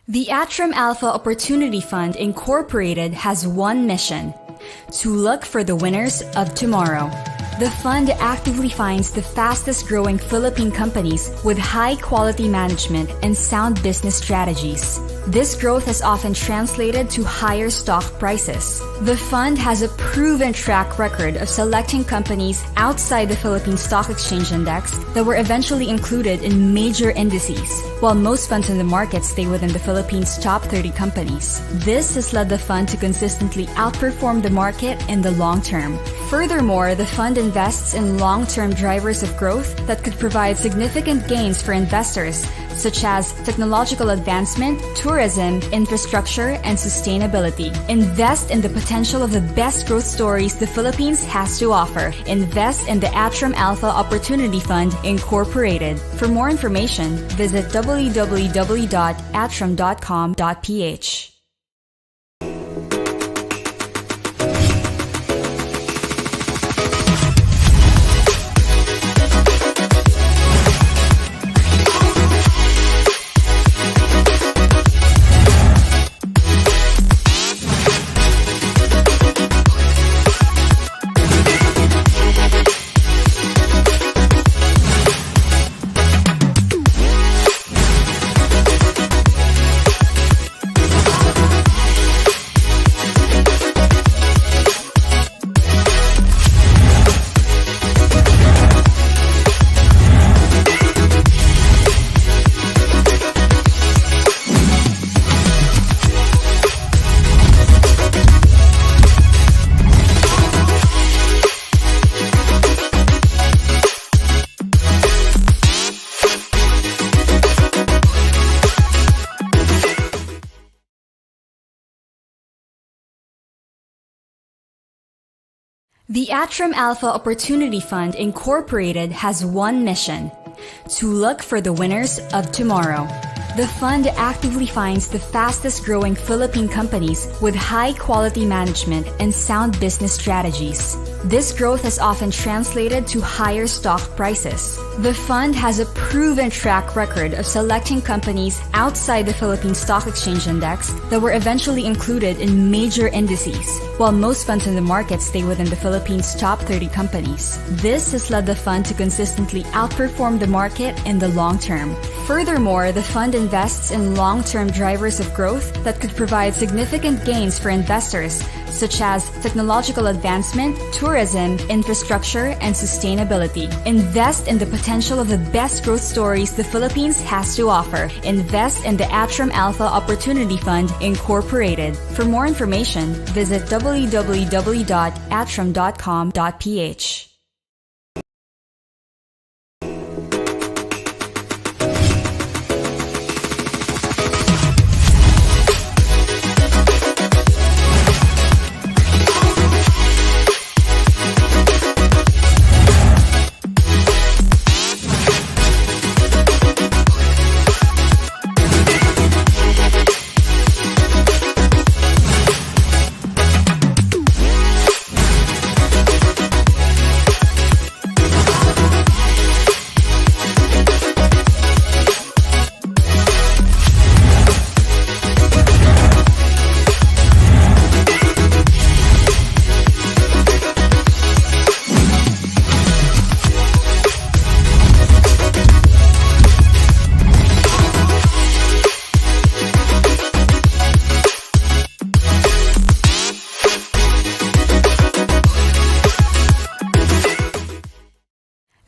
The Atram Alpha Opportunity Fund Incorporated has one mission: to look for the winners of tomorrow. The fund actively finds the fastest-growing Philippine companies with high-quality management and sound business strategies. This growth has often translated to higher stock prices. The fund has a proven track record of selecting companies outside the Philippine Stock Exchange Index that were eventually included in major indices, while most funds in the market stay within the Philippines' top 30 companies. This has led the fund to consistently outperform the market in the long term. Furthermore, the fund invests in long-term drivers of growth that could provide significant gains for investors, such as technological advancement, tourism, infrastructure, and sustainability. Invest in the potential of the best growth stories the Philippines has to offer. Invest in the Atram Alpha Opportunity Fund Incorporated. For more information, visit www.atram.com.ph. The Atram Alpha Opportunity Fund Incorporated has one mission: to look for the winners of tomorrow. The fund actively finds the fastest-growing Philippine companies with high-quality management and sound business strategies. This growth has often translated to higher stock prices. The fund has a proven track record of selecting companies outside the Philippine Stock Exchange Index that were eventually included in major indices, while most funds in the market stay within the Philippines' top 30 companies. This has led the fund to consistently outperform the market in the long term. Furthermore, the fund invests in long-term drivers of growth that could provide significant gains for investors, such as technological advancement, tourism, infrastructure, and sustainability. Invest in the potential of the best growth stories the Philippines has to offer. Invest in the Atram Alpha Opportunity Fund Incorporated. For more information, visit www.atram.com.ph.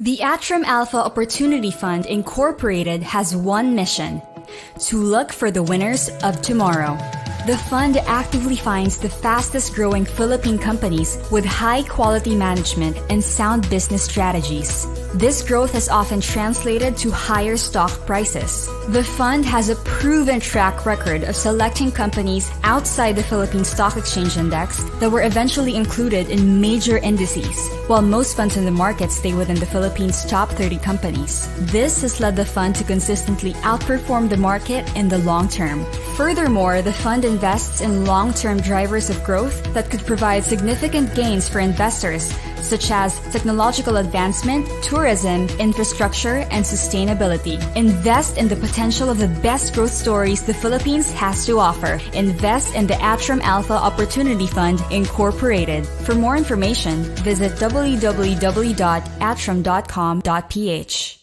The Atram Alpha Opportunity Fund Incorporated has one mission: to look for the winners of tomorrow. The fund actively finds the fastest-growing Philippine companies with high-quality management and sound business strategies. This growth has often translated to higher stock prices. The fund has a proven track record of selecting companies outside the Philippine Stock Exchange Index that were eventually included in major indices, while most funds in the market stay within the Philippines' top 30 companies. This has led the fund to consistently outperform the market in the long term. Furthermore, the fund invests in long-term drivers of growth that could provide significant gains for investors, such as technological advancement, tourism, infrastructure, and sustainability. Invest in the potential of the best growth stories the Philippines has to offer. Invest in the Atram Alpha Opportunity Fund Incorporated. For more information, visit www.atram.com.ph.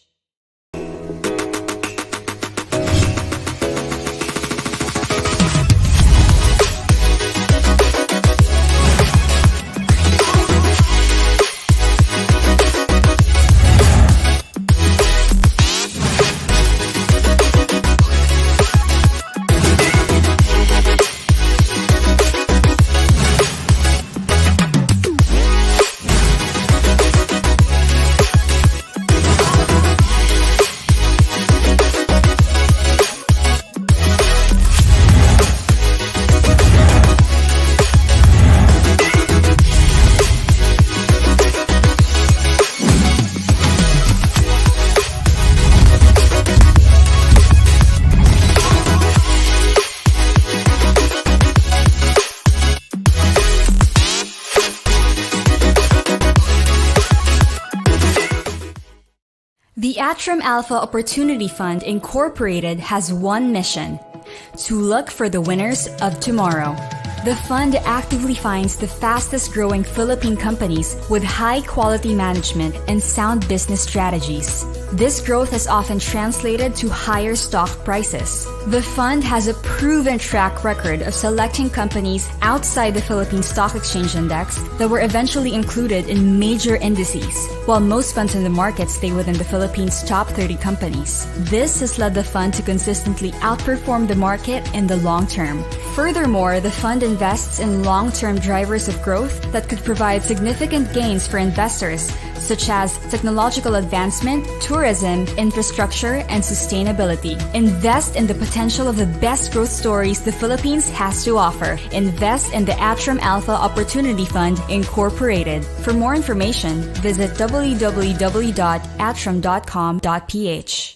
The Atram Alpha Opportunity Fund Incorporated has one mission: to look for the winners of tomorrow. The fund actively finds the fastest growing Philippine companies with high quality management and sound business strategies. This growth has often translated to higher stock prices. The fund has a proven track record of selecting companies outside the Philippine Stock Exchange Index that were eventually included in major indices, while most funds in the market stay within the Philippines' top 30 companies. This has led the fund to consistently outperform the market in the long term. Furthermore, the fund invests in long-term drivers of growth that could provide significant gains for investors, such as technological advancement, tourism, infrastructure, and sustainability. Invest in the potential of the best growth stories the Philippines has to offer. Invest in the Atram Alpha Opportunity Fund Incorporated. For more information, visit www.atram.com.ph.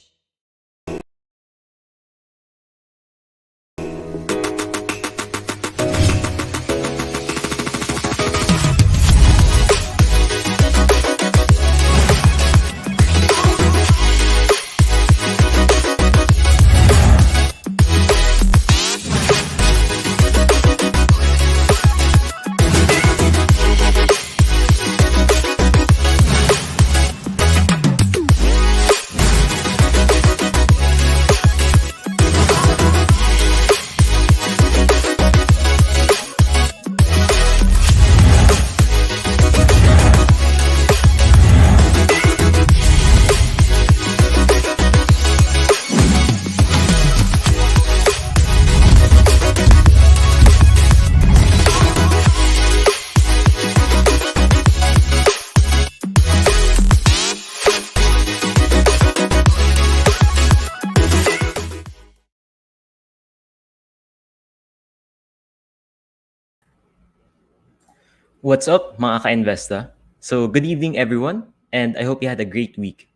What's up, mga ka-investa? So, good evening, everyone, and I hope you had a great week.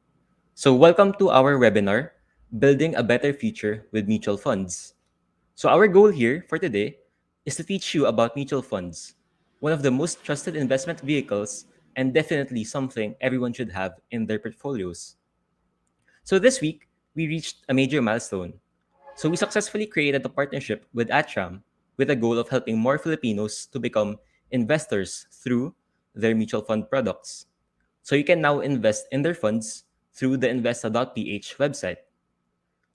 So, welcome to our webinar, Building a Better Future with Mutual Funds. So, our goal here for today is to teach you about mutual funds, one of the most trusted investment vehicles and definitely something everyone should have in their portfolios. So, this week, we reached a major milestone. So we successfully created a partnership with Atram with the goal of helping more Filipinos to become investors through their mutual fund products. So you can now invest in their funds through the investa.ph website.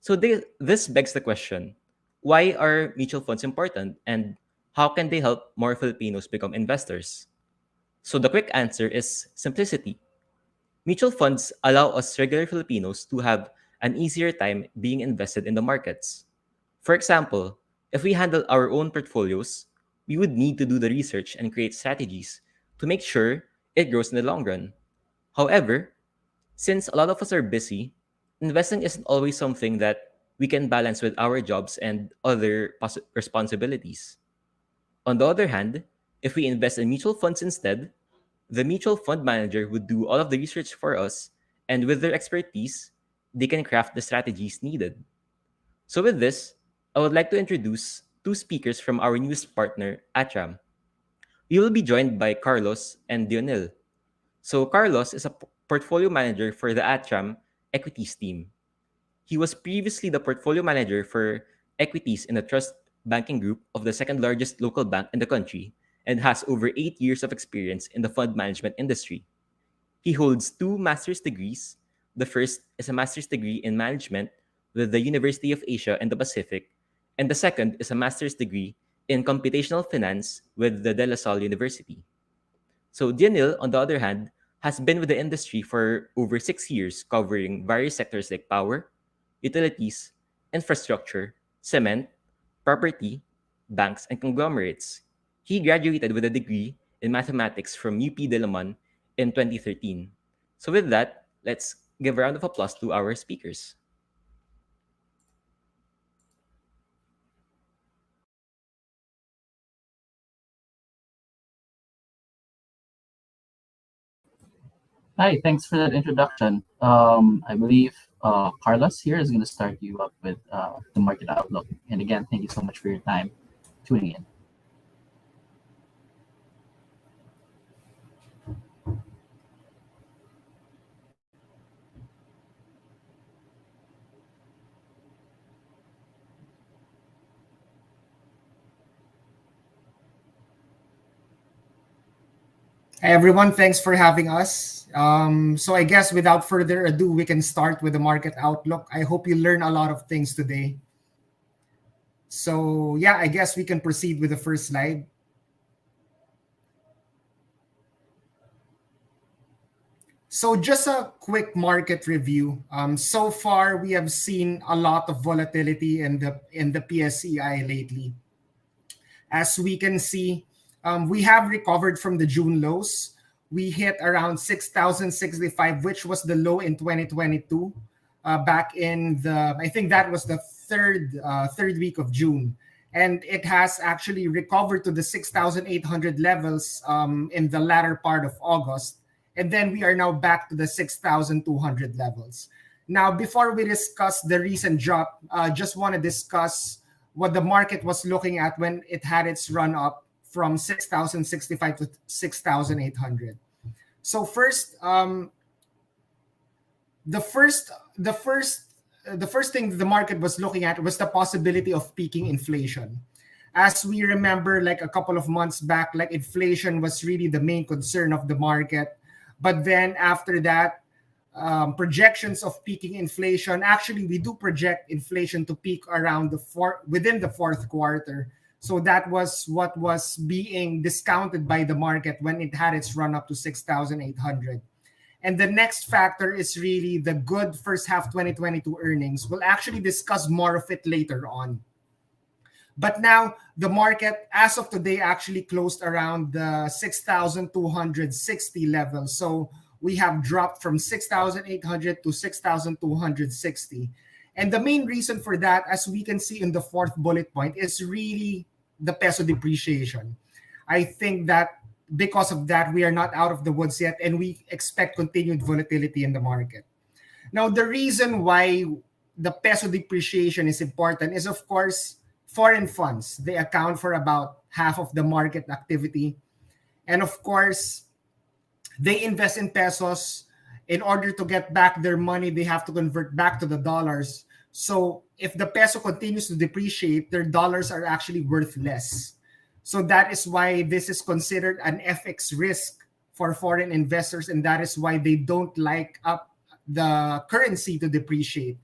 So this begs the question, why are mutual funds important and how can they help more Filipinos become investors? So the quick answer is simplicity. Mutual funds allow us regular Filipinos to have an easier time being invested in the markets. For example, if we handle our own portfolios, we would need to do the research and create strategies to make sure it grows in the long run. However, since a lot of us are busy, investing isn't always something that we can balance with our jobs and other responsibilities. On the other hand, if we invest in mutual funds instead, the mutual fund manager would do all of the research for us, and with their expertise, they can craft the strategies needed. So, with this, I would like to introduce two speakers from our newest partner, Atram. We will be joined by Carlos and Dionil. So Carlos is a portfolio manager for the Atram equities team. He was previously the portfolio manager for equities in the trust banking group of the second largest local bank in the country and has over 8 years of experience in the fund management industry. He holds two master's degrees. The first is a master's degree in management with the University of Asia and the Pacific, and the second is a master's degree in computational finance with the De La Salle University. So Daniel, on the other hand, has been with the industry for over 6 years, covering various sectors like power, utilities, infrastructure, cement, property, banks, and conglomerates. He graduated with a degree in mathematics from UP Diliman in 2013. So with that, let's give a round of applause to our speakers. Hi, thanks for that introduction. I believe Carlos here is going to start you up with the market outlook. And again, thank you so much for your time tuning in. Hey everyone, thanks for having us. So I guess without further ado, we can start with the market outlook. I hope you learn a lot of things today. So yeah, I guess we can proceed with the first slide. So just a quick market review. So far, we have seen a lot of volatility in the PSEI lately. As we can see, we have recovered from the June lows. We hit around 6,065, which was the low in 2022. Back in I think that was the third week of June, and it has actually recovered to the 6,800 levels in the latter part of August, and then we are now back to the 6,200 levels. Now, before we discuss the recent drop, just want to discuss what the market was looking at when it had its run up from 6,065 to 6,800. So first, the first thing the market was looking at was the possibility of peaking inflation. As we remember, like a couple of months back, like inflation was really the main concern of the market. But then after that, projections of peaking inflation. Actually, we do project inflation to peak around within the fourth quarter. So that was what was being discounted by the market when it had its run up to 6,800. And the next factor is really the good first half 2022 earnings. We'll actually discuss more of it later on. But now the market, as of today, actually closed around the 6,260 level. So we have dropped from 6,800 to 6,260. And the main reason for that, as we can see in the fourth bullet point, is really the peso depreciation. I think that because of that, we are not out of the woods yet, and we expect continued volatility in the market. Now, the reason why the peso depreciation is important is, of course, foreign funds. They account for about half of the market activity. And of course, they invest in pesos. In order to get back their money, they have to convert back to the dollars. So if the peso continues to depreciate, their dollars are actually worth less. So that is why this is considered an FX risk for foreign investors, and that is why they don't like the currency to depreciate.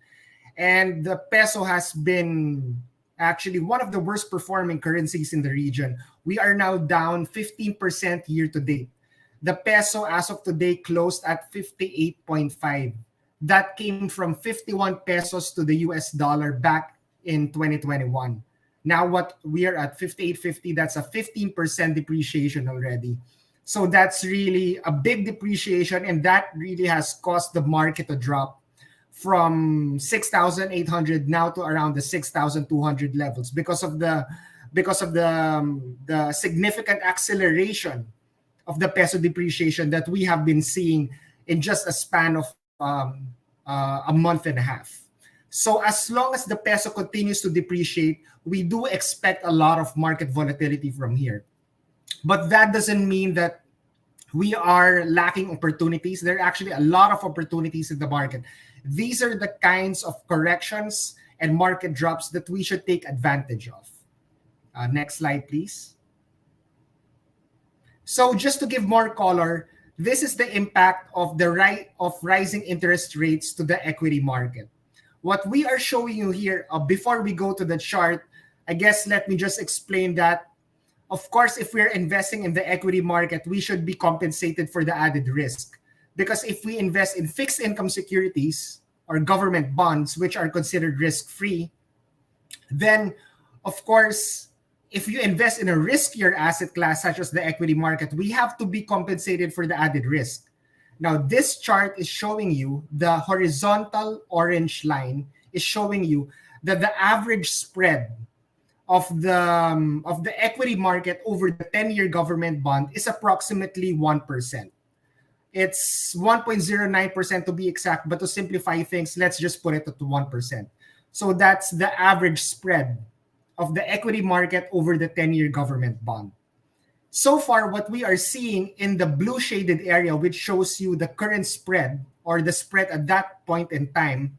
And the peso has been actually one of the worst performing currencies in the region. We are now down 15% year to date. The peso as of today closed at 58.5. That came from 51 pesos to the US dollar back in 2021. Now what we are at 58.50, that's a 15% depreciation already. So that's really a big depreciation, and that really has caused the market to drop from 6,800 now to around the 6,200 levels because of the significant acceleration of the peso depreciation that we have been seeing in just a span of a month and a half. So as long as the peso continues to depreciate, we do expect a lot of market volatility from here. But that doesn't mean that we are lacking opportunities. There are actually a lot of opportunities in the market. These are the kinds of corrections and market drops that we should take advantage of. Next slide, please. So just to give more color, this is the impact of the rising interest rates to the equity market. What we are showing you here, before we go to the chart, I guess let me just explain that. Of course, if we're investing in the equity market, we should be compensated for the added risk. Because if we invest in fixed income securities or government bonds, which are considered risk-free, then, of course, if you invest in a riskier asset class, such as the equity market, we have to be compensated for the added risk. Now, this chart is showing you, the horizontal orange line is showing you that the average spread of the equity market over the 10-year government bond is approximately 1%. It's 1.09% to be exact, but to simplify things, let's just put it at 1%. So that's the average spread of the equity market over the 10-year government bond. So far, what we are seeing in the blue shaded area, which shows you the current spread or the spread at that point in time,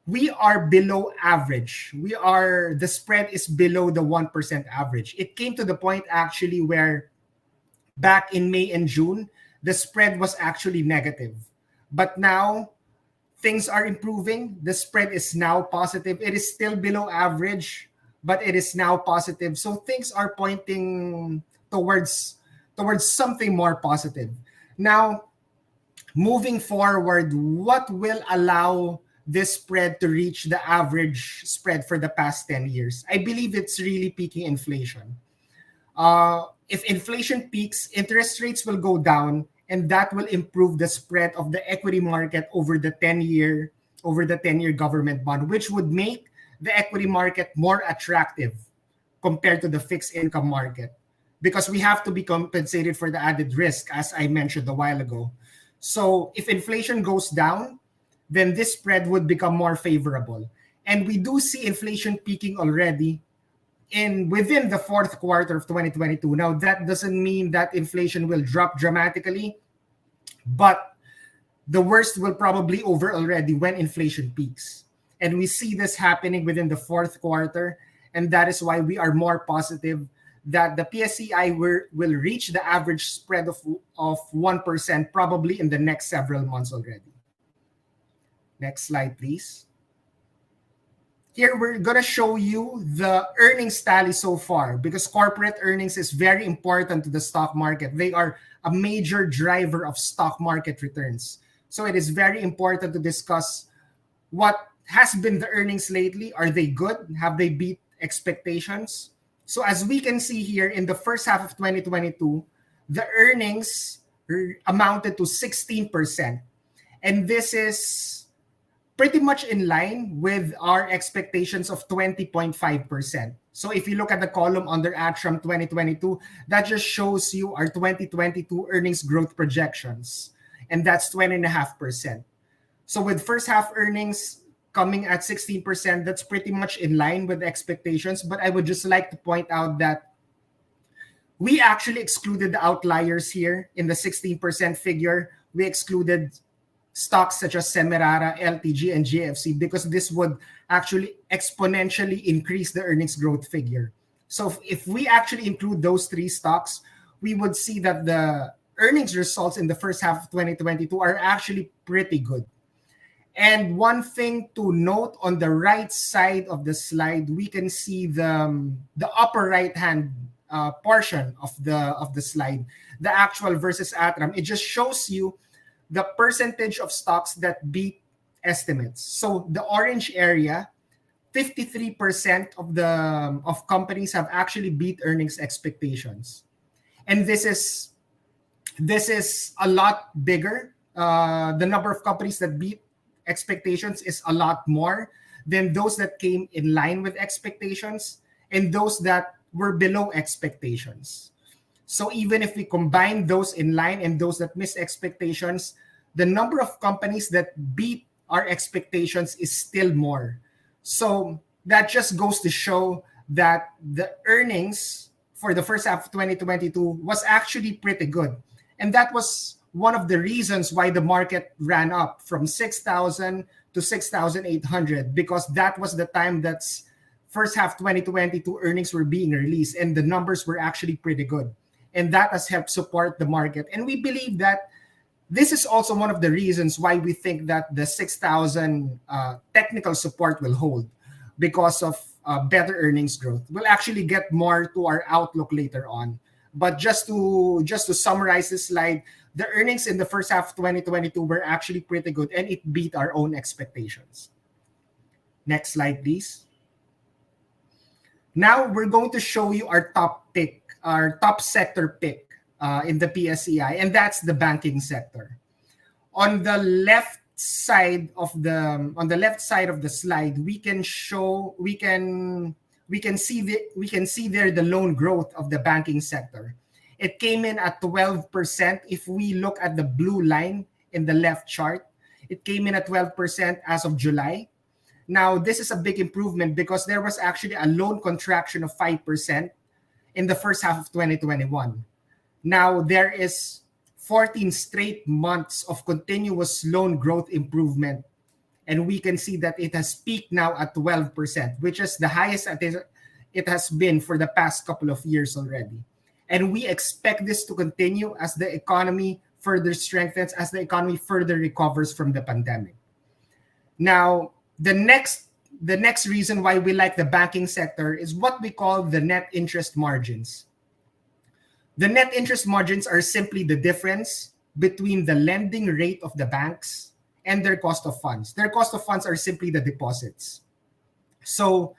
we are below average. The spread is below the 1% average. It came to the point actually where back in May and June, the spread was actually negative. But now things are improving. The spread is now positive. It is still below average, but it is now positive. So things are pointing towards something more positive. Now, moving forward, what will allow this spread to reach the average spread for the past 10 years? I believe it's really peaking inflation. If inflation peaks, interest rates will go down, and that will improve the spread of the equity market over the 10-year government bond, which would make the equity market more attractive compared to the fixed income market, because we have to be compensated for the added risk, as I mentioned a while ago. So if inflation goes down, then this spread would become more favorable. And we do see inflation peaking already within the fourth quarter of 2022. Now, that doesn't mean that inflation will drop dramatically, but the worst will probably over already when inflation peaks. And we see this happening within the fourth quarter, and that is why we are more positive that the PSEI will reach the average spread of 1% probably in the next several months already. Next slide, please. Here, we're going to show you the earnings tally so far, because corporate earnings is very important to the stock market. They are a major driver of stock market returns. So it is very important to discuss what has been the earnings lately. Are they good? Have they beat expectations? So as we can see here, in the first half of 2022, the earnings amounted to 16%. And this is pretty much in line with our expectations of 20.5%. So if you look at the column under Atram 2022, that just shows you our 2022 earnings growth projections. And that's 20.5%. So with first half earnings coming at 16%, that's pretty much in line with expectations. But I would just like to point out that we actually excluded the outliers here in the 16% figure. We excluded stocks such as Semirara, LTG, and GFC, because this would actually exponentially increase the earnings growth figure. So if we actually include those three stocks, we would see that the earnings results in the first half of 2022 are actually pretty good. And one thing to note, on the right side of the slide, we can see the upper right-hand portion of the slide, the actual versus Atram. It just shows you the percentage of stocks that beat estimates. So the orange area, 53% of companies have actually beat earnings expectations. And this is a lot bigger. The number of companies that beat expectations is a lot more than those that came in line with expectations and those that were below expectations. So even if we combine those in line and those that missed expectations, the number of companies that beat our expectations is still more. So that just goes to show that the earnings for the first half of 2022 was actually pretty good. And that was one of the reasons why the market ran up from 6,000 to 6,800, because that was the time that's first half 2022 earnings were being released and the numbers were actually pretty good. And that has helped support the market. And we believe that this is also one of the reasons why we think that the 6,000 technical support will hold, because of better earnings growth. We'll actually get more to our outlook later on. But just to summarize this slide, the earnings in the first half of 2022 were actually pretty good, and it beat our own expectations. Next slide, please. Now we're going to show you our top pick, our top sector pick in the PSEI, and that's the banking sector. On the left side of the slide, we can see there the loan growth of the banking sector. It came in at 12%. If we look at the blue line in the left chart, it came in at 12% as of July. Now, this is a big improvement because there was actually a loan contraction of 5% in the first half of 2021. Now, there is 14 straight months of continuous loan growth improvement. And we can see that it has peaked now at 12%, which is the highest it has been for the past couple of years already. And we expect this to continue as the economy further strengthens, as the economy further recovers from the pandemic. Now, the next reason why we like the banking sector is what we call the net interest margins. The net interest margins are simply the difference between the lending rate of the banks and their cost of funds. Their cost of funds are simply the deposits. So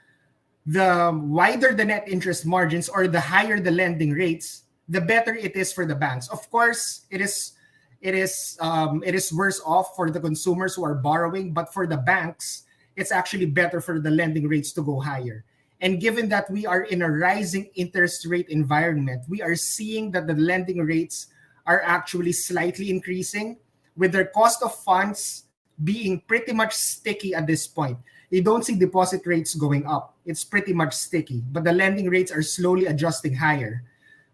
the wider the net interest margins, or the higher the lending rates, the better it is for the banks. Of course, it is worse off for the consumers who are borrowing, but for the banks, it's actually better for the lending rates to go higher. And given that we are in a rising interest rate environment, we are seeing that the lending rates are actually slightly increasing, with their cost of funds being pretty much sticky at this point. You don't see deposit rates going up. It's pretty much sticky, but the lending rates are slowly adjusting higher.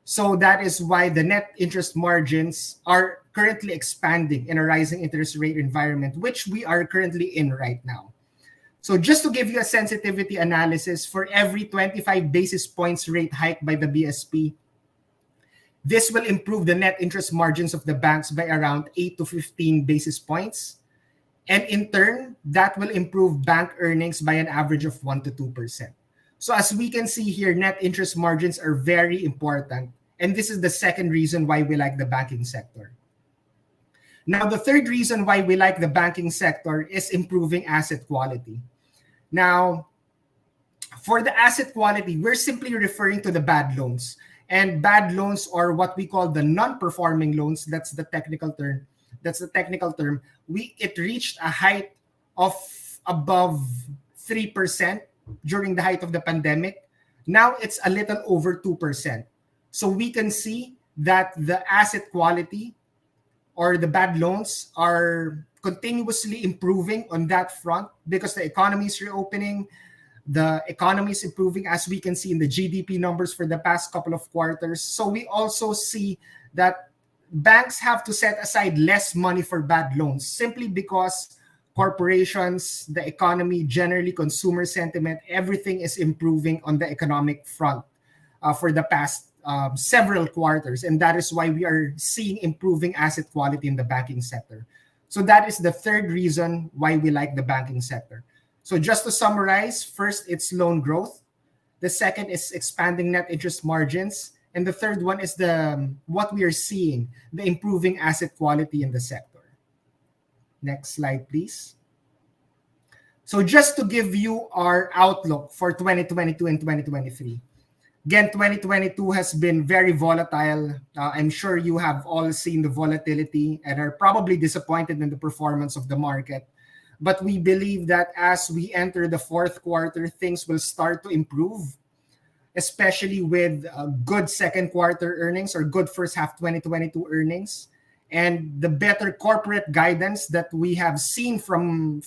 So that is why the net interest margins are currently expanding in a rising interest rate environment, which we are currently in right now. So just to give you a sensitivity analysis, for every 25 basis points rate hike by the BSP, this will improve the net interest margins of the banks by around 8 to 15 basis points. And in turn, that will improve bank earnings by an average of 1 to 2%. So as we can see here, net interest margins are very important. And this is the second reason why we like the banking sector. Now, the third reason why we like the banking sector is improving asset quality. Now, for the asset quality, we're simply referring to the bad loans. And bad loans, or what we call the non-performing loans, that's the technical term. It reached a height of above 3% during the height of the pandemic. Now it's a little over 2%. So we can see that the asset quality, or the bad loans, are continuously improving on that front because the economy is reopening. The economy is improving, as we can see in the GDP numbers for the past couple of quarters. So we also see that banks have to set aside less money for bad loans simply because corporations, the economy, generally consumer sentiment, everything is improving on the economic front for the past several quarters. And that is why we are seeing improving asset quality in the banking sector. So that is the third reason why we like the banking sector. So just to summarize, first, it's loan growth. The second is expanding net interest margins. And the third one is what we are seeing, the improving asset quality in the sector. Next slide, please. So just to give you our outlook for 2022 and 2023. Again, 2022 has been very volatile. I'm sure you have all seen the volatility and are probably disappointed in the performance of the market. But we believe that as we enter the fourth quarter, things will start to improve, especially with good second quarter earnings, or good first half 2022 earnings, and the better corporate guidance that we have seen from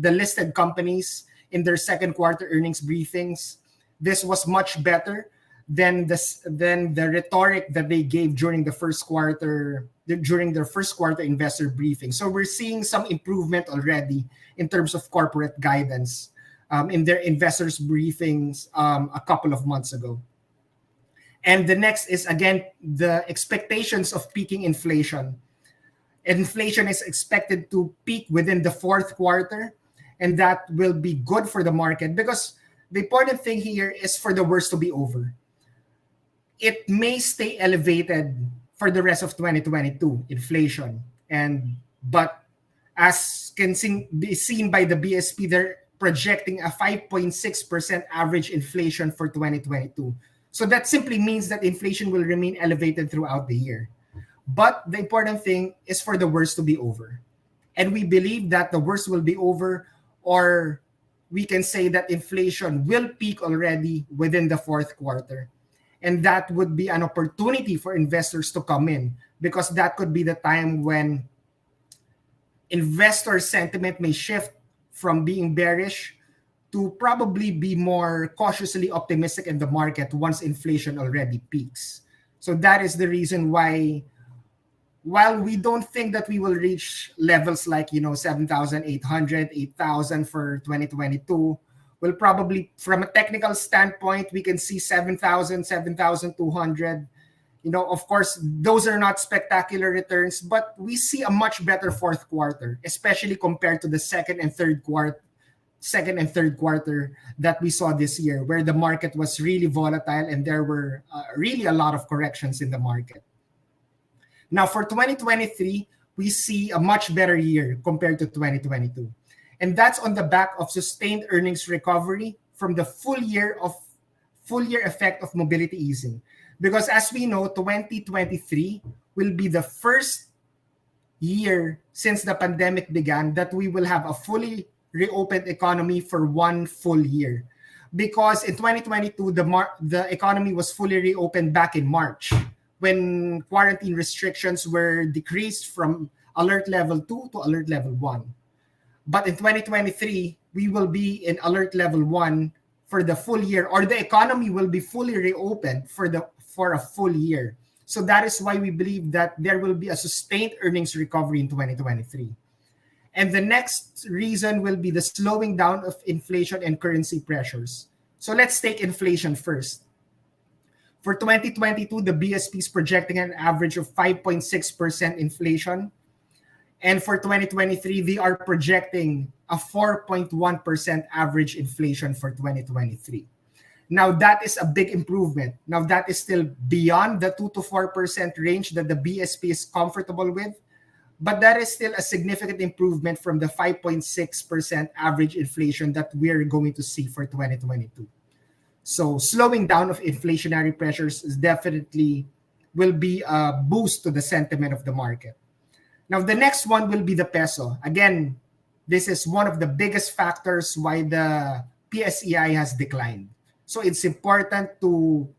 the listed companies in their second quarter earnings briefings. This was much better than the rhetoric that they gave during their first quarter investor briefing. So we're seeing some improvement already in terms of corporate guidance in their investors briefings a couple of months ago. And the next is, again, the expectations of peaking inflation. Inflation is expected to peak within the fourth quarter, and that will be good for the market, because the important thing here is for the worst to be over. It may stay elevated for the rest of 2022, inflation. But as can be seen by the BSP, they're projecting a 5.6% average inflation for 2022. So that simply means that inflation will remain elevated throughout the year. But the important thing is for the worst to be over. And we believe that the worst will be over, or we can say that inflation will peak already within the fourth quarter. And that would be an opportunity for investors to come in, because that could be the time when investor sentiment may shift from being bearish to probably be more cautiously optimistic in the market once inflation already peaks. So that is the reason why, while we don't think that we will reach levels like 7,800, 8,000 for 2022, we'll probably, from a technical standpoint, we can see 7,000, 7,200. Of course, those are not spectacular returns, but we see a much better fourth quarter, especially compared to the second and third quarter that we saw this year, where the market was really volatile and there were really a lot of corrections in the market. Now, for 2023, we see a much better year compared to 2022. And that's on the back of sustained earnings recovery from the full year effect of mobility easing. Because as we know, 2023 will be the first year since the pandemic began that we will have a fully reopened economy for one full year. Because in 2022, the economy was fully reopened back in March, when quarantine restrictions were decreased from alert level 2 to alert level 1. But in 2023, we will be in alert level 1 for the full year, or the economy will be fully reopened for a full year. So that is why we believe that there will be a sustained earnings recovery in 2023. And the next reason will be the slowing down of inflation and currency pressures. So let's take inflation first. For 2022, the BSP is projecting an average of 5.6% inflation. And for 2023, they are projecting a 4.1% average inflation for 2023. Now, that is a big improvement. Now, that is still beyond the 2 to 4% range that the BSP is comfortable with, but that is still a significant improvement from the 5.6% average inflation that we're going to see for 2022. So slowing down of inflationary pressures is definitely will be a boost to the sentiment of the market. Now, the next one will be the peso. Again, this is one of the biggest factors why the PSEI has declined. So it's important to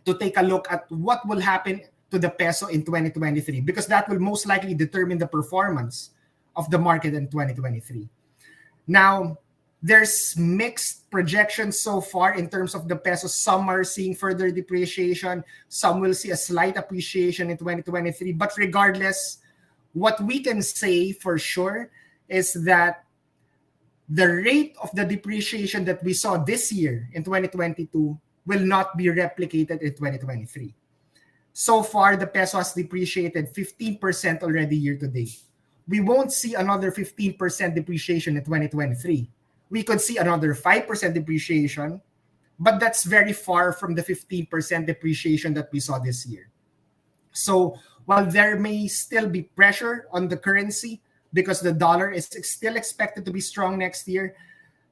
take a look at what will happen to the peso in 2023, because that will most likely determine the performance of the market in 2023. Now, there's mixed projections so far in terms of the peso. Some are seeing further depreciation. Some will see a slight appreciation in 2023. But regardless, what we can say for sure is that the rate of the depreciation that we saw this year in 2022 will not be replicated in 2023. So far, the peso has depreciated 15% already year to date. We won't see another 15% depreciation in 2023. We could see another 5% depreciation, but that's very far from the 15% depreciation that we saw this year. So while there may still be pressure on the currency because the dollar is still expected to be strong next year,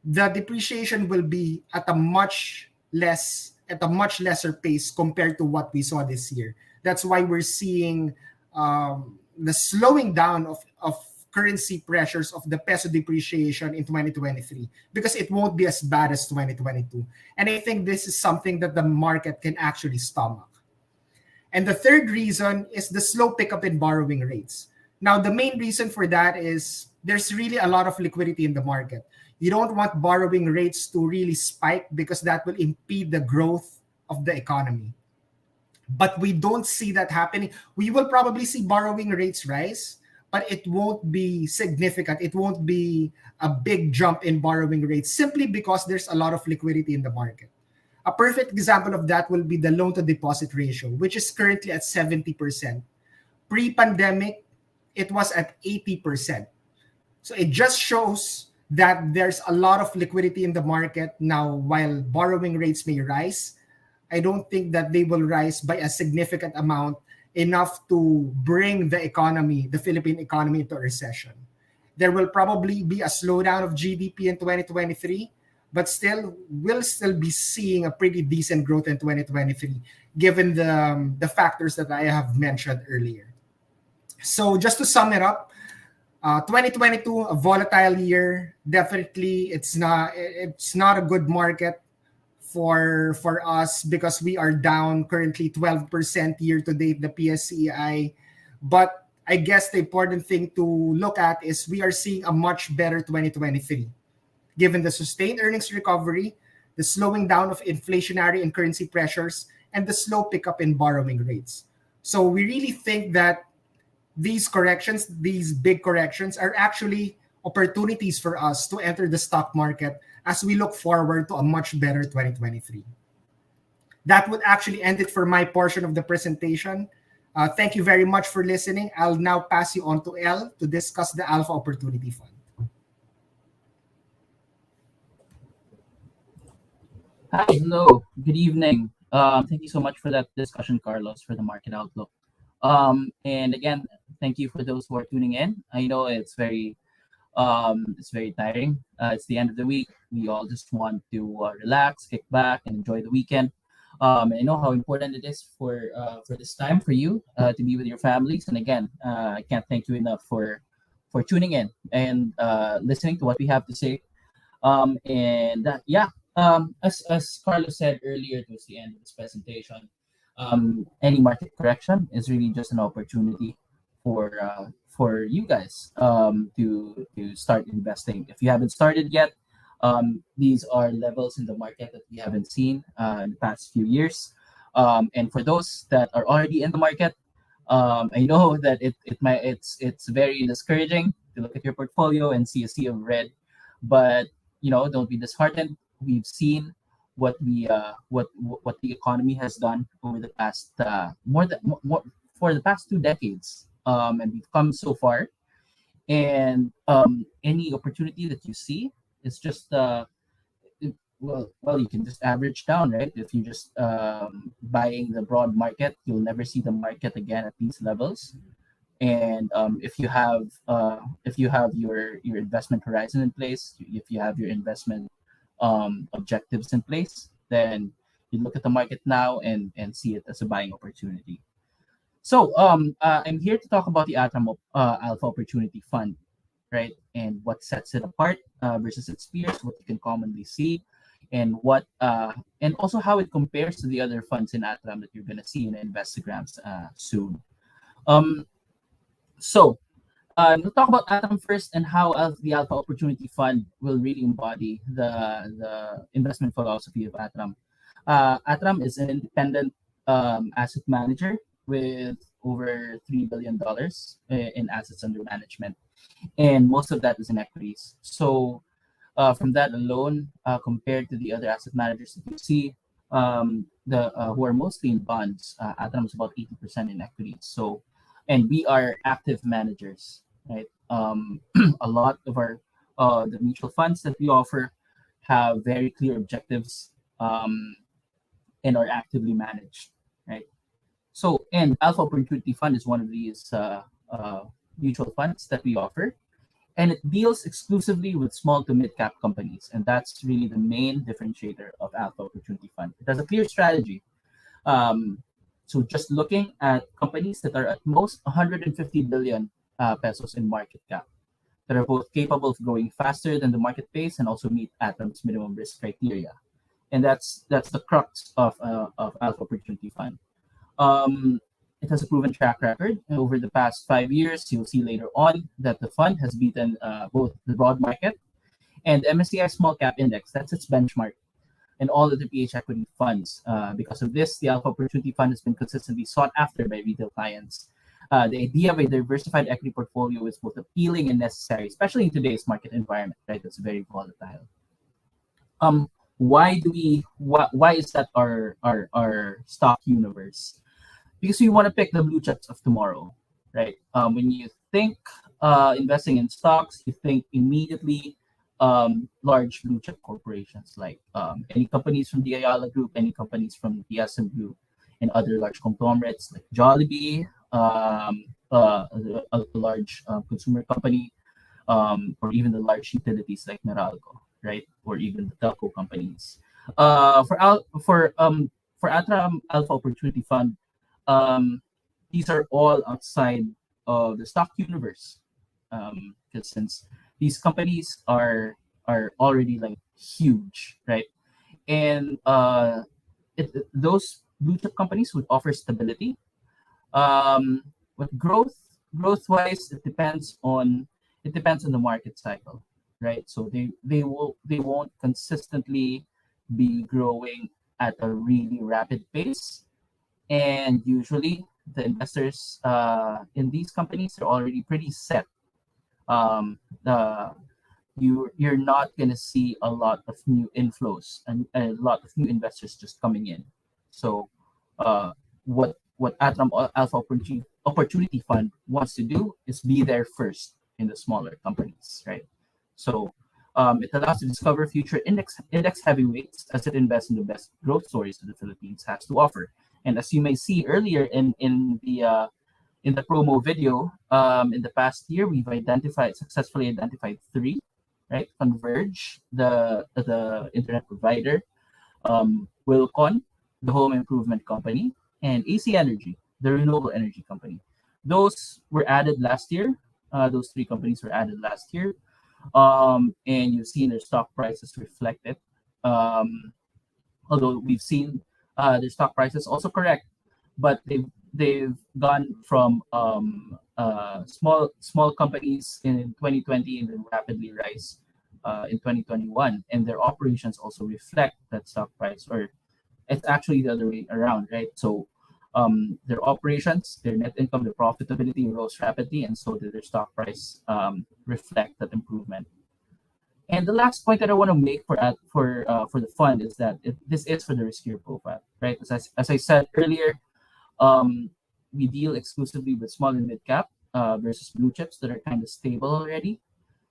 the depreciation will be at a much lesser pace compared to what we saw this year. That's why we're seeing the slowing down of currency pressures of the peso depreciation in 2023, because it won't be as bad as 2022. And I think this is something that the market can actually stomach. And the third reason is the slow pickup in borrowing rates. Now, the main reason for that is there's really a lot of liquidity in the market. You don't want borrowing rates to really spike, because that will impede the growth of the economy. But we don't see that happening. We will probably see borrowing rates rise, but it won't be significant. It won't be a big jump in borrowing rates simply because there's a lot of liquidity in the market. A perfect example of that will be the loan to deposit ratio, which is currently at 70%. Pre-pandemic, it was at 80%. So it just shows that there's a lot of liquidity in the market now. While borrowing rates may rise, I don't think that they will rise by a significant amount, enough to bring the economy, the Philippine economy, into a recession. There will probably be a slowdown of GDP in 2023, but we'll still be seeing a pretty decent growth in 2023, given the factors that I have mentioned earlier. So just to sum it up, 2022, a volatile year. Definitely, it's not a good market for us, because we are down currently 12% year to date, the PSCI. But I guess the important thing to look at is we are seeing a much better 2023, given the sustained earnings recovery, the slowing down of inflationary and currency pressures, and the slow pickup in borrowing rates. So we really think that these corrections, these big corrections, are actually opportunities for us to enter the stock market as we look forward to a much better 2023. That would actually end it for my portion of the presentation. Thank you very much for listening. I'll now pass you on to Elle to discuss the Alpha Opportunity Fund. Hi, hello, good evening. Thank you so much for that discussion, Carlos, for the market outlook. And again, thank you for those who are tuning in. I know it's very tiring. It's the end of the week. We all just want to relax, kick back, and enjoy the weekend. I know how important it is for this time for you to be with your families. And again, I can't thank you enough for tuning in and listening to what we have to say. As Carlos said earlier towards the end of this presentation, any market correction is really just an opportunity for you guys to start investing. If you haven't started yet, these are levels in the market that we haven't seen in the past few years. And for those that are already in the market, I know that it's very discouraging to look at your portfolio and see a sea of red, but don't be disheartened. We've seen what the economy has done over the past for the past 2 decades, and we've come so far. And any opportunity that you see is just you can just average down, right? If you just buying the broad market, you'll never see the market again at these levels. And if you have your investment horizon in place, if you have your investment objectives in place, then you look at the market now and see it as a buying opportunity. So I'm here to talk about the Atram Alpha Opportunity Fund, right? And what sets it apart versus its peers, what you can commonly see, and and also how it compares to the other funds in Atram that you're going to see in Investograms soon. We'll talk about Atram first and how the Alpha Opportunity Fund will really embody the investment philosophy of Atram. Atram is an independent asset manager with over $3 billion in assets under management, and most of that is in equities. So from that alone, compared to the other asset managers that you see, who are mostly in bonds, Atram is about 80% in equities. So, and we are active managers, right? A lot of our the mutual funds that we offer have very clear objectives and are actively managed, right? So, and Alpha Opportunity Fund is one of these mutual funds that we offer, and it deals exclusively with small to mid cap companies, and that's really the main differentiator of Alpha Opportunity Fund. It has a clear strategy. So just looking at companies that are at most 150 billion pesos in market cap, that are both capable of growing faster than the market pace and also meet Atram's minimum risk criteria. And that's the crux of Alpha Opportunity Fund. It has a proven track record. Over the past 5 years, you'll see later on that the fund has beaten both the broad market and the MSCI Small Cap Index. That's its benchmark. and all of the PH equity funds. Because of this, the Alpha Opportunity Fund has been consistently sought after by retail clients. The idea of a diversified equity portfolio is both appealing and necessary, especially in today's market environment, right? That's very volatile. Why is that our stock universe? Because we want to pick the blue chips of tomorrow, right? When you think investing in stocks, you think immediately large blue chip corporations like any companies from the Ayala Group, any companies from the SM Group, and other large conglomerates like Jollibee, a large consumer company, or even the large utilities like Meralco, right? Or even the telco companies. For Atram Alpha Opportunity Fund, these are all outside of the stock universe, because since these companies are already like huge, right? And those blue chip companies would offer stability. But growth wise, it depends on the market cycle, right? So they won't consistently be growing at a really rapid pace, and usually the investors in these companies are already pretty set. Um, uh, you're not going to see a lot of new inflows and a lot of new investors just coming in. So what Atram Alpha Opportunity Fund wants to do is be there first in the smaller companies, right? So it allows to discover future index heavyweights as it invests in the best growth stories that the Philippines has to offer. And as you may see earlier in the promo video, in the past year, we've successfully identified three, right? Converge, the internet provider, Wilcon, the home improvement company, and AC Energy, the renewable energy company. Those were added last year. Those three companies were added last year, and you've seen their stock prices reflect it. Although we've seen their stock prices also correct, but they've gone from small companies in 2020 and then rapidly rise in 2021, and their operations also reflect that stock price, or it's actually the other way around, right? So their operations, their net income, their profitability rose rapidly, and so did their stock price reflect that improvement. And the last point that I want to make for the fund is that this is for the riskier profile, right? As I said earlier, we deal exclusively with small and mid cap versus blue chips that are kind of stable already.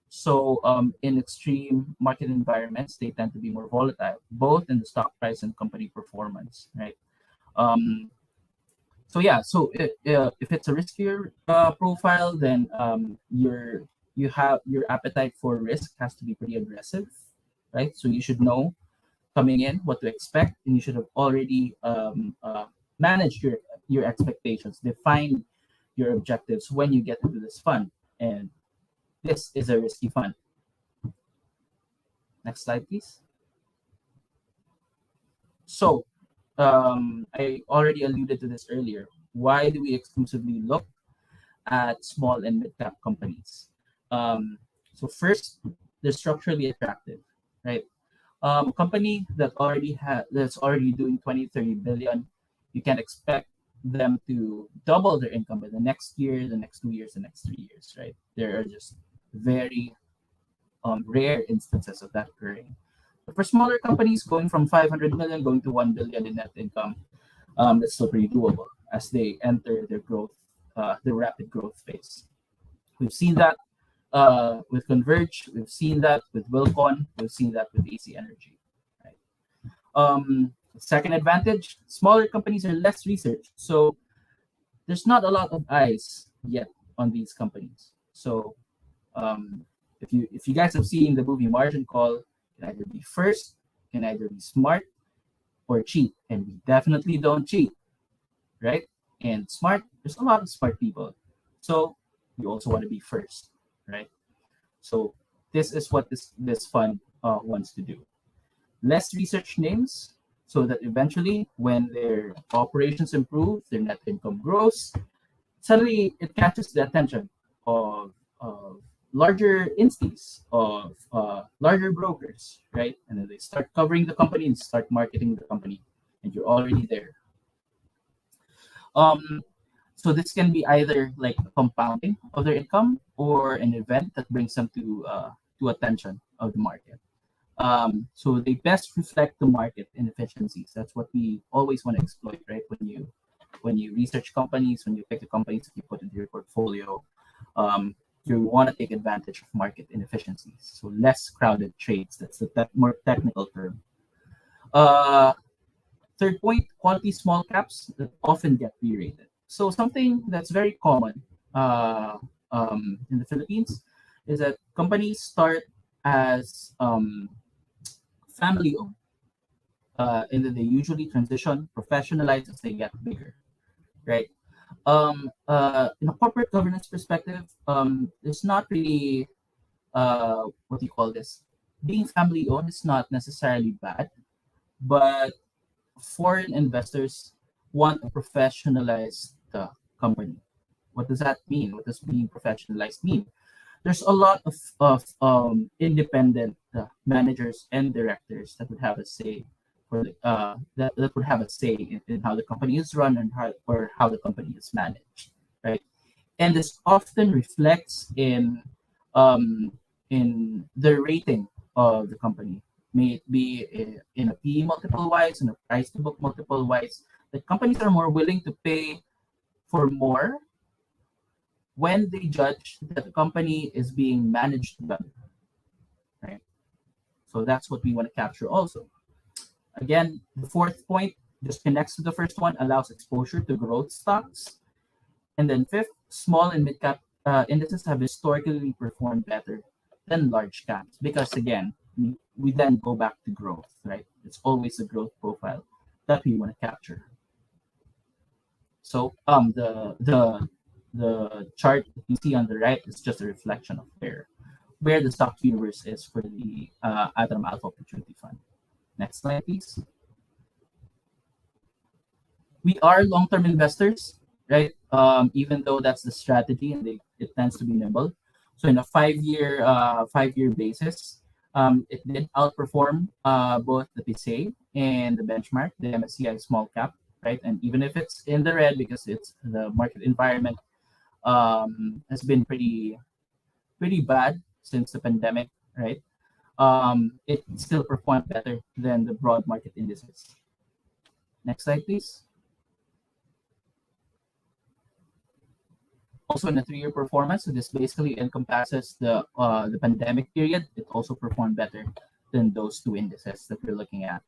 So in extreme market environments, they tend to be more volatile, both in the stock price and company performance, right? So yeah, so if it's a riskier profile, then your appetite for risk has to be pretty aggressive, right? So you should know coming in what to expect, and you should have already managed your expectations, define your objectives when you get into this fund, and this is a risky fund. Next slide, please. So I already alluded to this earlier. Why do we exclusively look at small and mid-cap companies? So first, they're structurally attractive, right? A company that's already doing 20, 30 billion, you can expect them to double their income in the next year, the next 2 years, the next 3 years, right? There are just very rare instances of that occurring. But for smaller companies, going from 500 million going to 1 billion in net income, that's still pretty doable as they enter their growth, the rapid growth phase. We've seen that with Converge, we've seen that with Wilcon, we've seen that with AC Energy. Right? Second advantage, smaller companies are less researched, so there's not a lot of eyes yet on these companies. So if you guys have seen the movie Margin Call, it can either be first, can either be smart, or cheat, and we definitely don't cheat, right? And smart, there's a lot of smart people, so you also want to be first, right? So this is what this fund wants to do. Less research names, so that eventually when their operations improve, their net income grows, suddenly it catches the attention of larger entities of larger brokers, right? And then they start covering the company and start marketing the company, and you're already there. Um, so this can be either like a compounding of their income or an event that brings them to attention of the market. So they best reflect the market inefficiencies. That's what we always want to exploit, right? When you research companies, when you pick the companies that you put into your portfolio, you want to take advantage of market inefficiencies. So less crowded trades. That's the more technical term. Uh, Third point, quality small caps that often get re-rated. So something that's very common in the Philippines is that companies start as family owned, and then they usually transition, professionalize as they get bigger, right? In a corporate governance perspective, there's not really what do you call this? Being family owned is not necessarily bad, but foreign investors want a professionalized company. What does that mean? What does being professionalized mean? There's a lot of independent managers and directors that would have a say that would have a say in how the company is run and how the company is managed, right? And this often reflects um, in the rating of the company. May it be in a PE multiple wise, in a price to book multiple wise, that companies are more willing to pay for more when they judge that the company is being managed better, right? So that's what we want to capture also. Again, the fourth point just connects to the first one, allows exposure to growth stocks. And then fifth, small and mid cap indices have historically performed better than large caps because again, we then go back to growth, right? It's always a growth profile that we want to capture. So the chart that you see on the right is just a reflection of where the stock universe is for the Atram Alpha Opportunity Fund. Next slide, please. We are long-term investors, right? Even though that's the strategy and it tends to be nimble. So in a 5-year basis, it did outperform both the PSA and the benchmark, the MSCI small cap, right? And even if it's in the red because it's the market environment has been pretty bad since the pandemic, right? It still performed better than the broad market indices. Next slide, please. Also in a 3-year performance, so this basically encompasses the pandemic period. It also performed better than those two indices that we're looking at.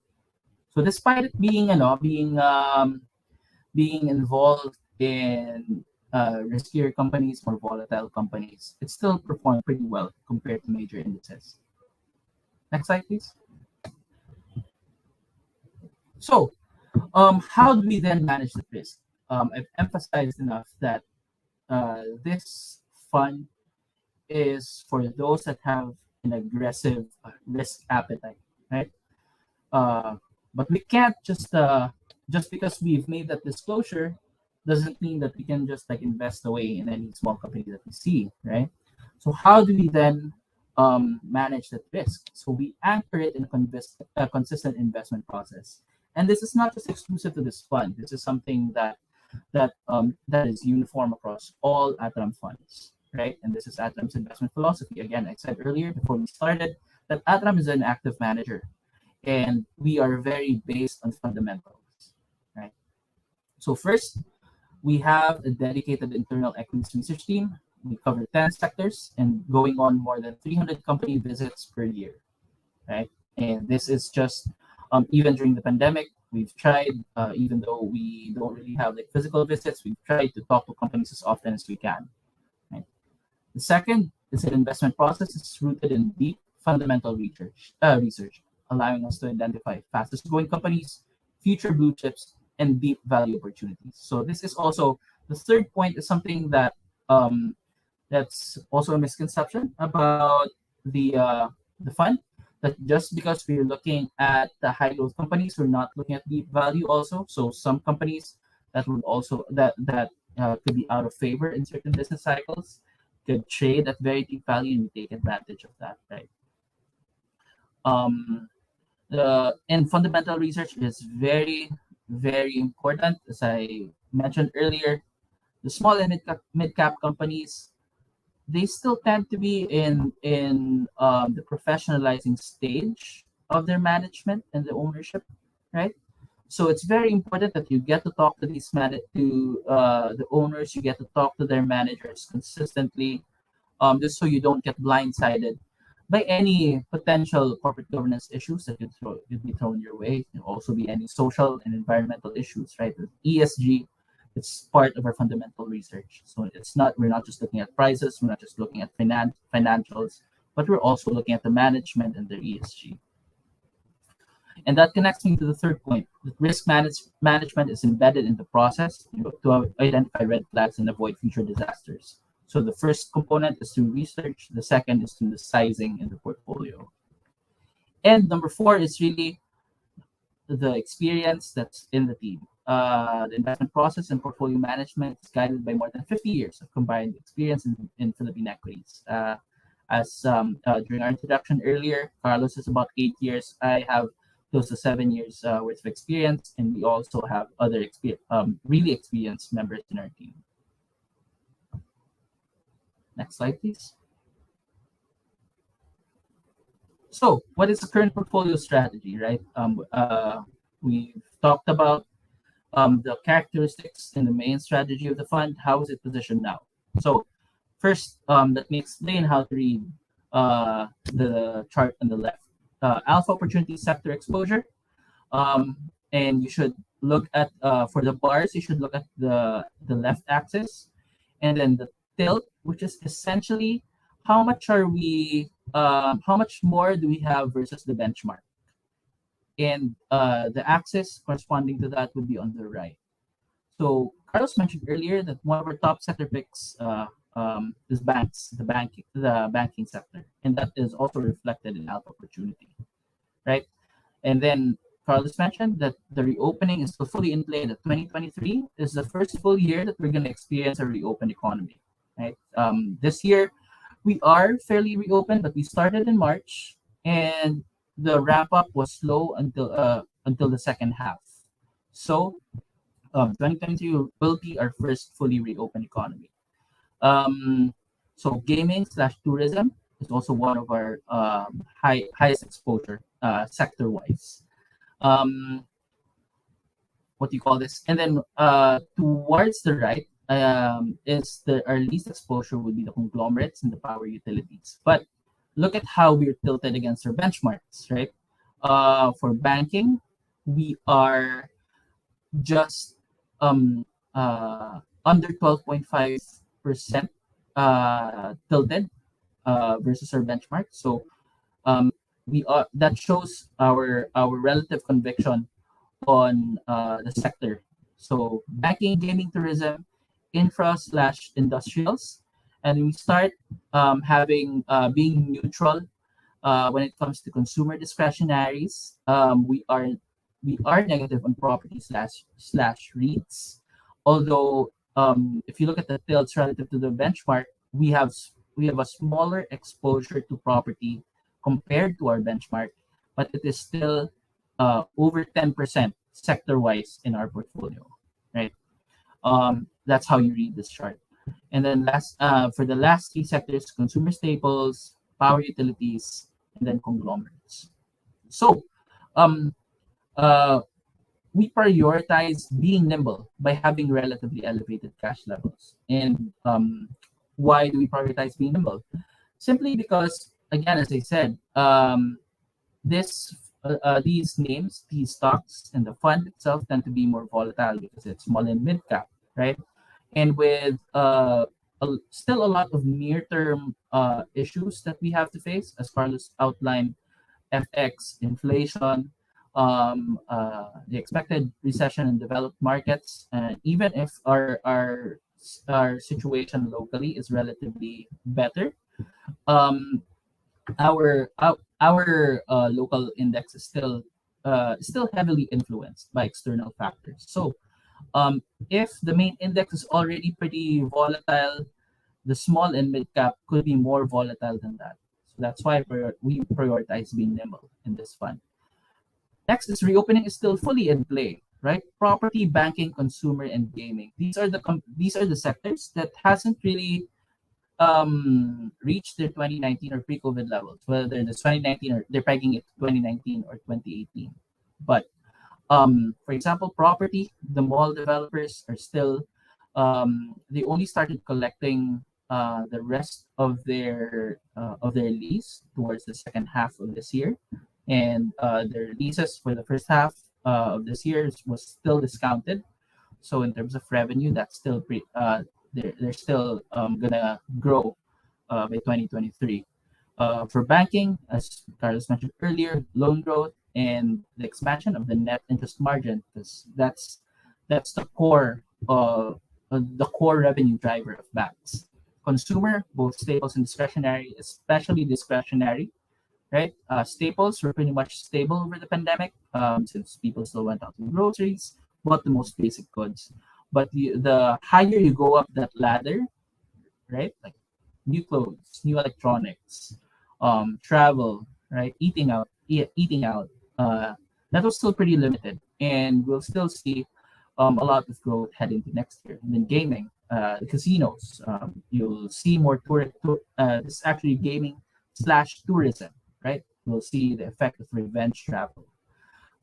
So despite it being being involved in riskier companies, more volatile companies, it still performed pretty well compared to major indices. Next slide, please. So, how do we then manage the risk? I've emphasized enough that this fund is for those that have an aggressive risk appetite, right? But we can't just because we've made that disclosure doesn't mean that we can just like invest away in any small company that we see, right? So how do we then manage that risk? So we anchor it in a consistent investment process, and this is not just exclusive to this fund. This is something that is uniform across all Atram funds, right? And this is Atram's investment philosophy. Again, I said earlier before we started that Atram is an active manager, and we are very based on fundamentals, right? So first, we have a dedicated internal equities research team. We cover 10 sectors and going on more than 300 company visits per year, right? And this is just even during the pandemic, we've tried, even though we don't really have like physical visits, we've tried to talk to companies as often as we can, right? The second is an investment process. It's rooted in deep fundamental research, allowing us to identify fastest growing companies, future blue chips, and deep value opportunities. So this is also the third point is something that that's also a misconception about the fund. That just because we're looking at the high growth companies, we're not looking at deep value also. So some companies that would also that could be out of favor in certain business cycles could trade at very deep value and we take advantage of that, right? Um, and fundamental research is very, very important. As I mentioned earlier, the small and mid-cap companies, they still tend to be in the professionalizing stage of their management and the ownership, right? So it's very important that you get to talk to the owners, you get to talk to their managers consistently, just so you don't get blindsided by any potential corporate governance issues that you'd be thrown your way. There also be any social and environmental issues, right? With ESG, it's part of our fundamental research. So we're not just looking at prices, we're not just looking at financials, but we're also looking at the management and their ESG. And that connects me to the third point. That management is embedded in the process to identify red flags and avoid future disasters. So the first component is through research. The second is through the sizing in the portfolio. And number four is really the experience that's in the team. The investment process and portfolio management is guided by more than 50 years of combined experience in Philippine equities. As during our introduction earlier, Carlos is about 8 years. I have close to 7 years worth of experience, and we also have other really experienced members in our team. Next slide, please. So, what is the current portfolio strategy, right? We've talked about the characteristics and the main strategy of the fund. How is it positioned now? So, first, let me explain how to read the chart on the left. Alpha opportunity sector exposure. And you should look at, for the bars, you should look at the left axis. And then the tilt, which is essentially how much how much more do we have versus the benchmark? And the axis corresponding to that would be on the right. So Carlos mentioned earlier that one of our top sector picks is the banking sector, and that is also reflected in alpha opportunity, right? And then Carlos mentioned that the reopening is still fully in play. That 2023 is the first full year that we're going to experience a reopened economy, right? This year we are fairly reopened, but we started in March, and the ramp up was slow until the second half. So 2023 will be our first fully reopened economy. So gaming / tourism is also one of our highest exposure sector wise. What do you call this? And then towards the right is our least exposure would be the conglomerates and the power utilities. But look at how we're tilted against our benchmarks, right? For banking, we are just under 12.5% tilted versus our benchmark. So that shows our relative conviction on the sector. So banking, gaming, tourism, infra / industrials, and we start having being neutral when it comes to consumer discretionaries. We are negative on property / REITs. Although if you look at the tilts relative to the benchmark, we have a smaller exposure to property compared to our benchmark, but it is still over 10% sector-wise in our portfolio, right? That's how you read this chart. And then for the last three sectors, consumer staples, power utilities, and then conglomerates. So we prioritize being nimble by having relatively elevated cash levels. And why do we prioritize being nimble? Simply because, again, as I said, these names, these stocks, and the fund itself tend to be more volatile because it's small and mid cap, right? And with still a lot of near-term issues that we have to face, as Carlos outlined, FX, inflation, the expected recession in developed markets, and even if our situation locally is relatively better, our local index is still heavily influenced by external factors. So if the main index is already pretty volatile, the small and mid cap could be more volatile than that. So that's why we prioritize being nimble in this fund. Next is reopening is still fully in play, right? Property, banking, consumer, and gaming. These are the sectors that hasn't really reached their 2019 or pre-COVID levels, whether they're the 2019 or they're pegging it 2019 or 2018. But for example, property, the mall developers are still they only started collecting the rest of their lease towards the second half of this year, and their leases for the first half of this year was still discounted. So in terms of revenue, that's still they're still gonna grow by 2023. For banking, as Carlos mentioned earlier, loan growth and the expansion of the net interest margin, because that's the core revenue driver of banks. Consumer, both staples and discretionary, especially discretionary, right? Staples were pretty much stable over the pandemic, since people still went out to groceries, bought the most basic goods. But the higher you go up that ladder, right? Like new clothes, new electronics, travel, right? Eating out. That was still pretty limited, and we'll still see a lot of growth heading to next year. And then gaming, the casinos, you'll see more this is actually gaming slash tourism, right? We'll see the effect of revenge travel.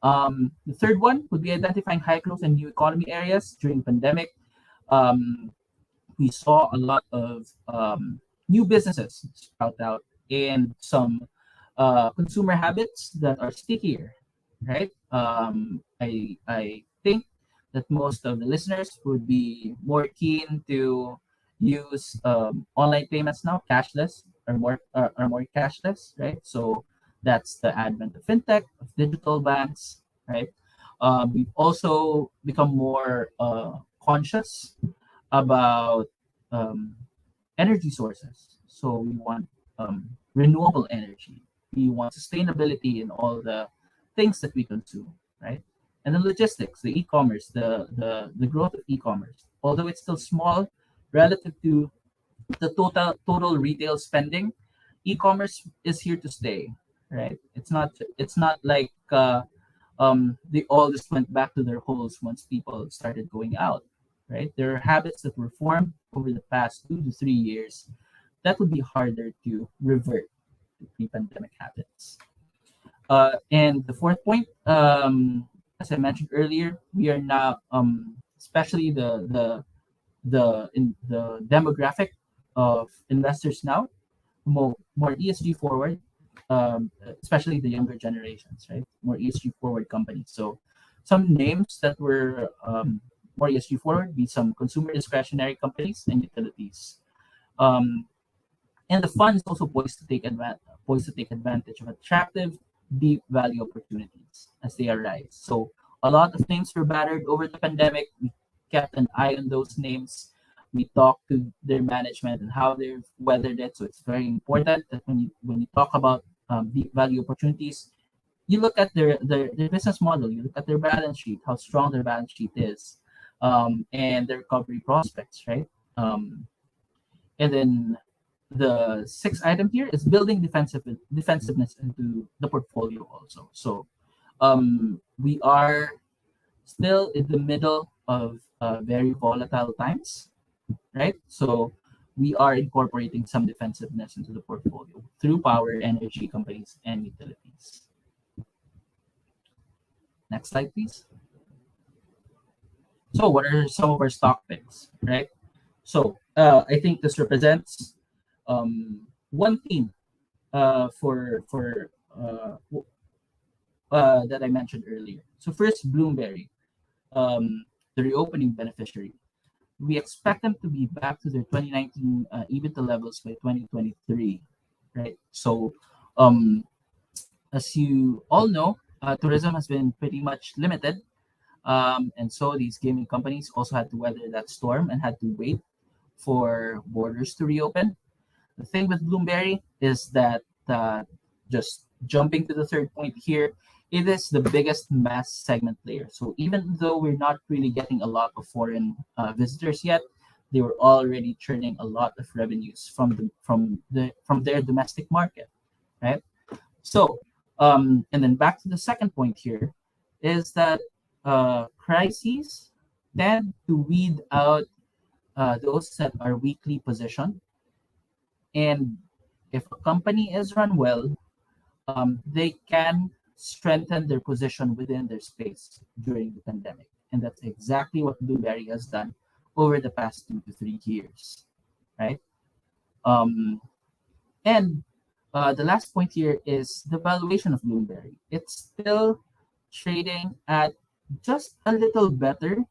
The third one would be identifying high growth and new economy areas during pandemic. Um, we saw a lot of new businesses sprout out and some consumer habits that are stickier, right? I think that most of the listeners would be more keen to use online payments now, cashless or more cashless, right? So that's the advent of fintech, of digital banks, right? We've also become more conscious about um, energy sources. So we want renewable energy. We want sustainability in all the things that we consume, right? And then logistics, the e-commerce, the growth of e-commerce. Although it's still small relative to the total retail spending, e-commerce is here to stay, right? It's not like they all just went back to their holes once people started going out, right? There are habits that were formed over the past 2 to 3 years that would be harder to revert to pre-pandemic habits. And the fourth point, as I mentioned earlier, we are now, especially the demographic of investors now, more ESG forward, especially the younger generations, right? More ESG forward companies. So some names that were more ESG forward be some consumer discretionary companies and utilities. Um, and the fund is also poised to take advantage of attractive, deep value opportunities as they arise. So a lot of names were battered over the pandemic. We kept an eye on those names. We talked to their management and how they've weathered it. So it's very important that when you talk about deep value opportunities, you look at their business model, you look at their balance sheet, how strong their balance sheet is, and their recovery prospects, right? And then the sixth item here is building defensiveness into the portfolio also. So we are still in the middle of very volatile times, right? So we are incorporating some defensiveness into the portfolio through power, energy companies, and utilities. Next slide, please. So what are some of our stock picks, right? So I think this represents one theme that I mentioned earlier. So first, Bloomberry, the reopening beneficiary. We expect them to be back to their 2019 EBITDA levels by 2023, right? So as you all know, tourism has been pretty much limited. And so these gaming companies also had to weather that storm and had to wait for borders to reopen. The thing with Bloomberry is that just jumping to the third point here, it is the biggest mass segment player. So even though we're not really getting a lot of foreign visitors yet, they were already churning a lot of revenues from their domestic market, right? So, and then back to the second point here is that crises tend to weed out those that are weakly positioned. And if a company is run well, they can strengthen their position within their space during the pandemic. And that's exactly what Blueberry has done over the past 2 to 3 years, right? Um, and the last point here is the valuation of Bloomberry. It's still trading at just a little better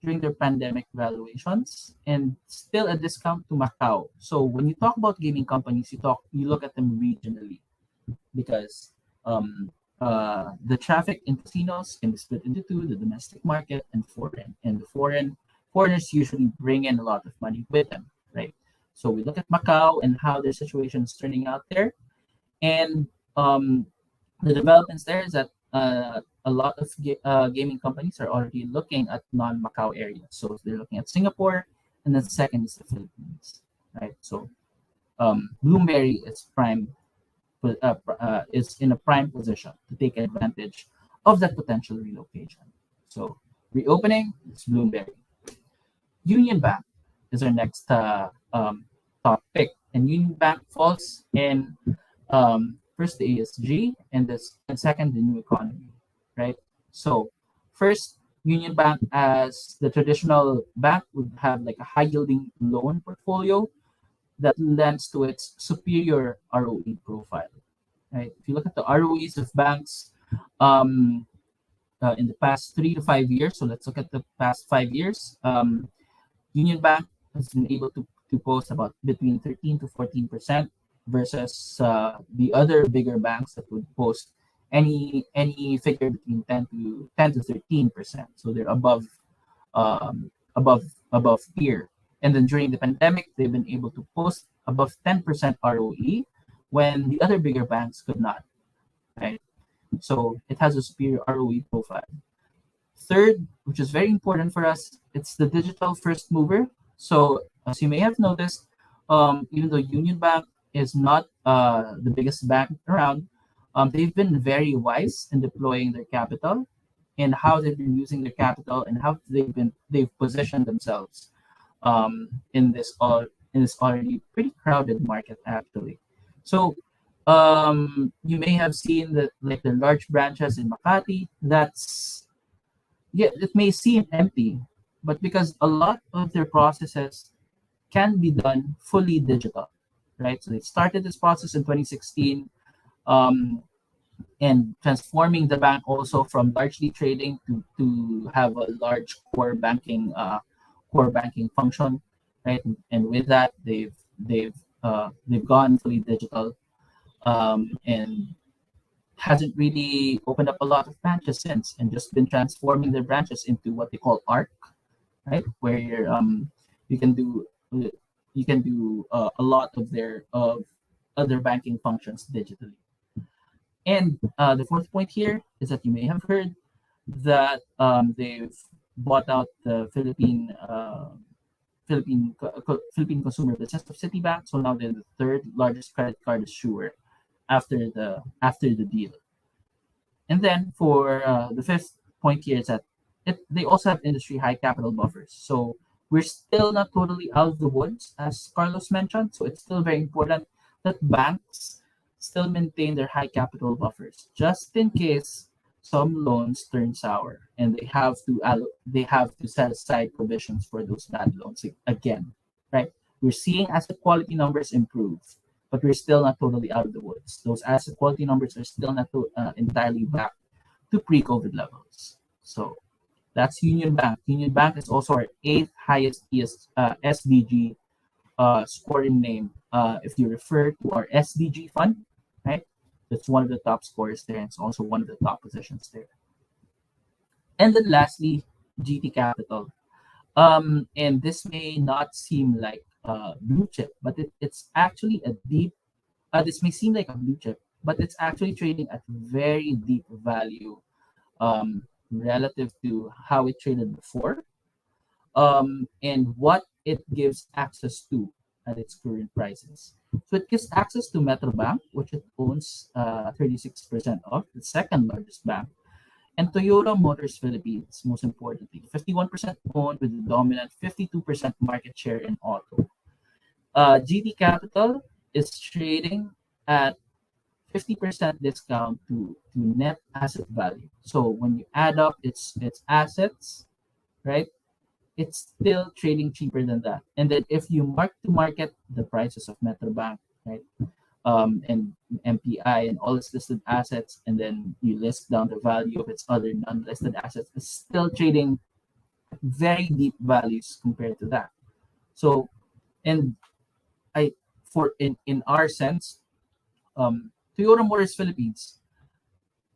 during their pandemic valuations and still a discount to Macau. So when you talk about gaming companies, you look at them regionally because the traffic in casinos can be split into two: the domestic market and foreign. And the foreigners usually bring in a lot of money with them, right? So we look at Macau and how their situation is turning out there, and the developments there is that a lot of gaming companies are already looking at non-Macau areas. So they're looking at Singapore, and then second is the Philippines, right? So Bloomberry is in a prime position to take advantage of that potential relocation. So reopening is Bloomberry. Union Bank is our next top pick, and Union Bank falls in first the ESG and second the new economy, right? So first, Union Bank as the traditional bank would have like a high yielding loan portfolio that lends to its superior ROE profile, right? If you look at the ROEs of banks um, in the past 3 to 5 years, so let's look at the past 5 years. Union Bank has been able to post about between 13 to 14% versus the other bigger banks that would post any figure between 10 to 13%. So they're um, above above peer. And then during the pandemic, they've been able to post above 10% ROE when the other bigger banks could not, right? So it has a superior ROE profile. Third, which is very important for us, it's the digital first mover. So as you may have noticed, even though Union Bank is not the biggest bank around, they've been very wise in deploying their capital and how they've been using their capital and how they've positioned themselves in this already pretty crowded market actually. So you may have seen that like the large branches in Makati, that's yeah, it may seem empty, but because a lot of their processes can be done fully digital, right? So they started this process in 2016, um, and transforming the bank also from largely trading to have a large core banking function, right? And with that, they've gone fully digital, and hasn't really opened up a lot of branches since, and just been transforming their branches into what they call ARC, right? Where you can do a lot of their of other banking functions digitally. And the fourth point here is that you may have heard that they've bought out the Philippine consumer business of Citibank. So now they're the third largest credit card issuer after the deal. And then for the fifth point here is that they also have industry high capital buffers. So we're still not totally out of the woods, as Carlos mentioned. So it's still very important that banks still maintain their high capital buffers, just in case some loans turn sour and they have to set aside provisions for those bad loans again, right? We're seeing asset quality numbers improve, but we're still not totally out of the woods. Those asset quality numbers are still not entirely back to pre-COVID levels. So that's Union Bank. Union Bank is also our eighth highest SDG scoring name. If you refer to our SDG fund, right? That's one of the top scorers there. And it's also one of the top positions there. And then lastly, GT Capital. And this may not seem like blue chip, but it's actually a deep. This may seem like a blue chip, but it's actually trading at very deep value relative to how it traded before. and what it gives access to at its current prices. So it gives access to Metrobank, which it owns 36% of, the second largest bank, and Toyota Motors Philippines, most importantly, 51% owned with a dominant 52% market share in auto. GT Capital is trading at 50% discount to net asset value. So when you add up its assets, right, it's still trading cheaper than that. And then if you mark to market the prices of Metrobank, right, and MPI and all its listed assets, and then you list down the value of its other non-listed assets, it's still trading very deep values compared to that. So, and I for in our sense, Toyota Motors Philippines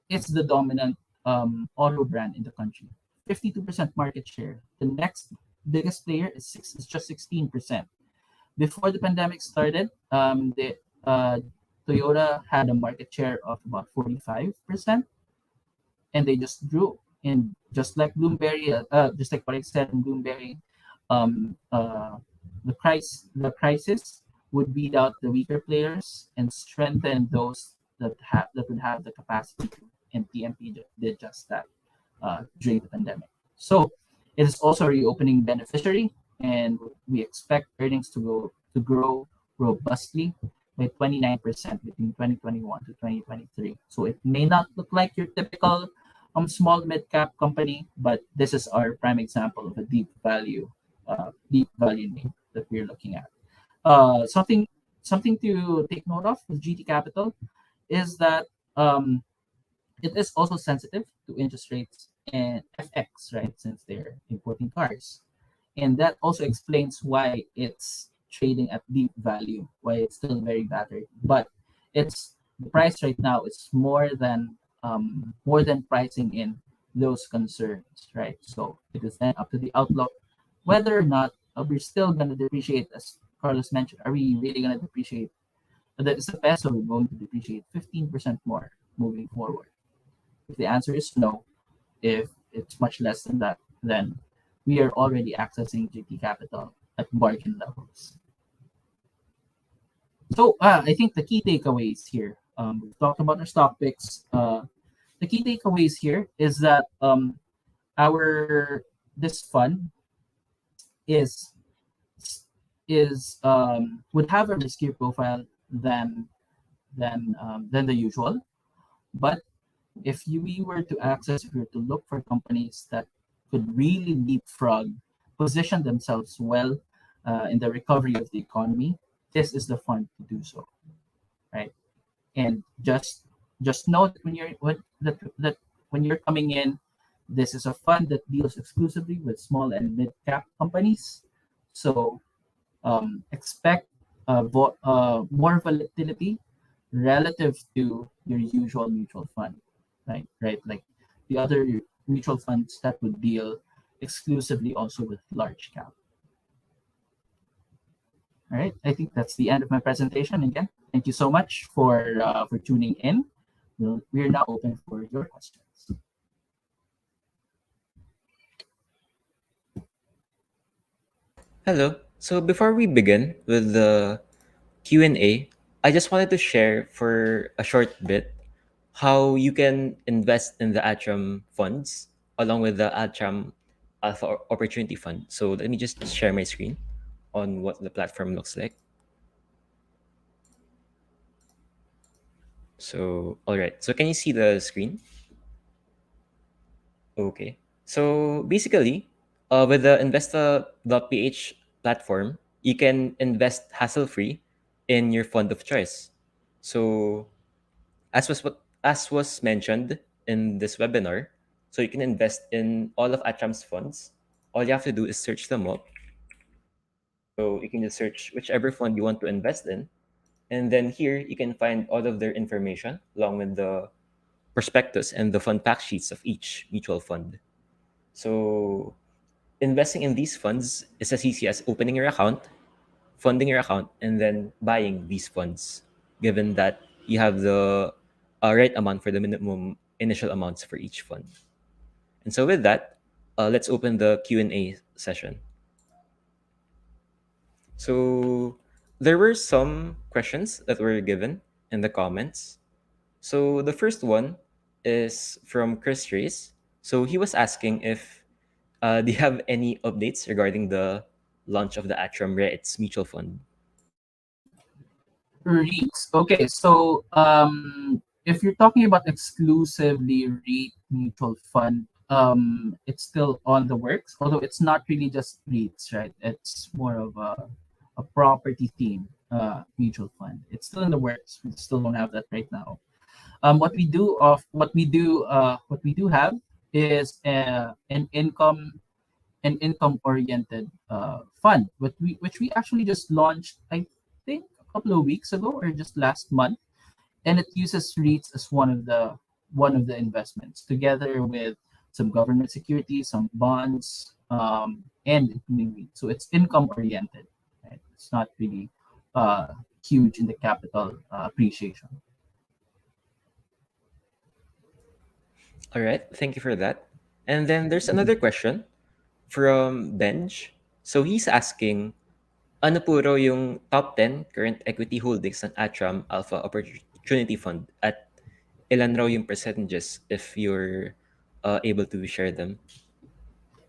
is the dominant auto brand in the country. 52% market share. The next biggest player is just 16%. Before the pandemic started, the Toyota had a market share of about 45%, and they just grew. And just like Bloomberry, just like what I said in Bloomberry, um, uh, the crisis would beat out the weaker players and strengthen those that would have the capacity to. And TMP did just that during the pandemic. So it is also a reopening beneficiary, and we expect earnings to grow robustly by 29% between 2021 to 2023. So it may not look like your typical small mid cap company, but this is our prime example of a deep value name that we're looking at. Something to take note of with GT Capital is that um, it is also sensitive to interest rates and FX, right? Since they're importing cars, and that also explains why it's trading at deep value, why it's still very battered. But it's the price right now is more than pricing in those concerns, right? So it is then up to the outlook whether or not we're still going to depreciate, as Carlos mentioned. Are we really going to depreciate? That is the peso going to depreciate 15% more moving forward. If the answer is no, if it's much less than that, then we are already accessing GT capital at bargain levels. So I think the key takeaways here, we've talked about our stock picks. The key takeaways here is that our this fund is would have a riskier profile than the usual, but we were to access, if we were to look for companies that could really leapfrog, position themselves well in the recovery of the economy, this is the fund to do so, right? And just know that when you're coming in, this is a fund that deals exclusively with small and mid cap companies. So expect more volatility relative to your usual mutual fund, right? Like the other mutual funds that would deal exclusively also with large cap. All right, I think that's the end of my presentation. Again, thank you so much for tuning in. We're now open for your questions. Hello. So before we begin with the Q&A, I just wanted to share for a short bit how you can invest in the Atram funds along with the Atram Alpha Opportunity Fund. So let me just share my screen on what the platform looks like. So, all right. So can you see the screen? Okay. So basically, with the Investa.ph platform, you can invest hassle-free in your fund of choice. So as was mentioned in this webinar, so you can invest in all of Atram's funds. All you have to do is search them up. So you can just search whichever fund you want to invest in, and then here you can find all of their information along with the prospectus and the fund fact sheets of each mutual fund. So investing in these funds is as easy as opening your account, funding your account, and then buying these funds, given that you have the right amount for the minimum initial amounts for each fund. And so with that, let's open the Q&A session. So there were some questions that were given in the comments. So the first one is from Chris Race. So he was asking if do you have any updates regarding the launch of the Atram REITs mutual fund? REITs. Okay, so if you're talking about exclusively REIT mutual fund, it's still on the works. Although it's not really just REITs, right? It's more of a property theme mutual fund. It's still in the works. We still don't have that right now. What we do have is an income oriented fund, which we actually just launched, I think, a couple of weeks ago or just last month, and it uses REITs as one of the investments, together with some government securities, some bonds, and including REITs. So it's income oriented. Right? It's not really huge in the capital appreciation. All right, thank you for that. And then there's another question from Benj. So he's asking, ano po raw yung top 10 current equity holdings ng Atram Alpha Opportunity Fund at ilan raw yung percentages if you're able to share them?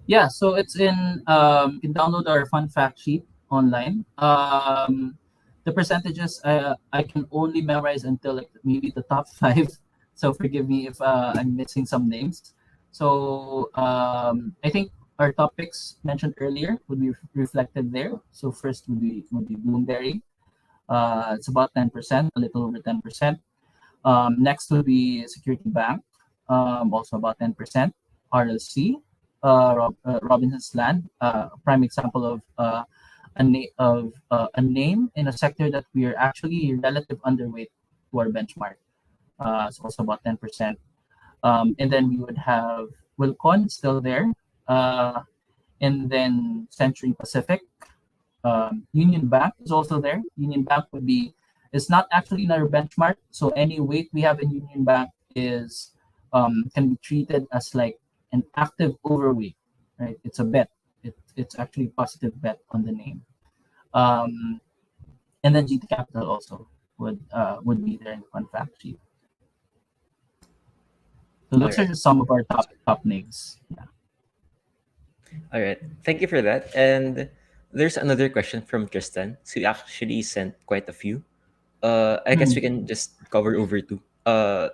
Yeah, so it's you can download our fun fact sheet online. The percentages I can only memorize until like maybe the top five. So forgive me if I'm missing some names. So I think our topics mentioned earlier would be reflected there. So first would be Bloomberry. It's about 10%, a little over 10%. Next would be Security Bank, also about 10%. RLC, Robinson's Land, a prime example of a name in a sector that we are actually relative underweight to our benchmark. It's also about 10%. And then we would have Wilcon still there, and then Century Pacific. Union Bank is also there. Union Bank is not actually in our benchmark, so any weight we have in Union Bank is can be treated as like an active overweight, right? It's a bet. It's actually a positive bet on the name. And then GT Capital also would be there in the fun fact sheet. So those are just some of our top names. Yeah. All right. Thank you for that. And there's another question from Tristan. So he actually sent quite a few. I guess we can just cover over two.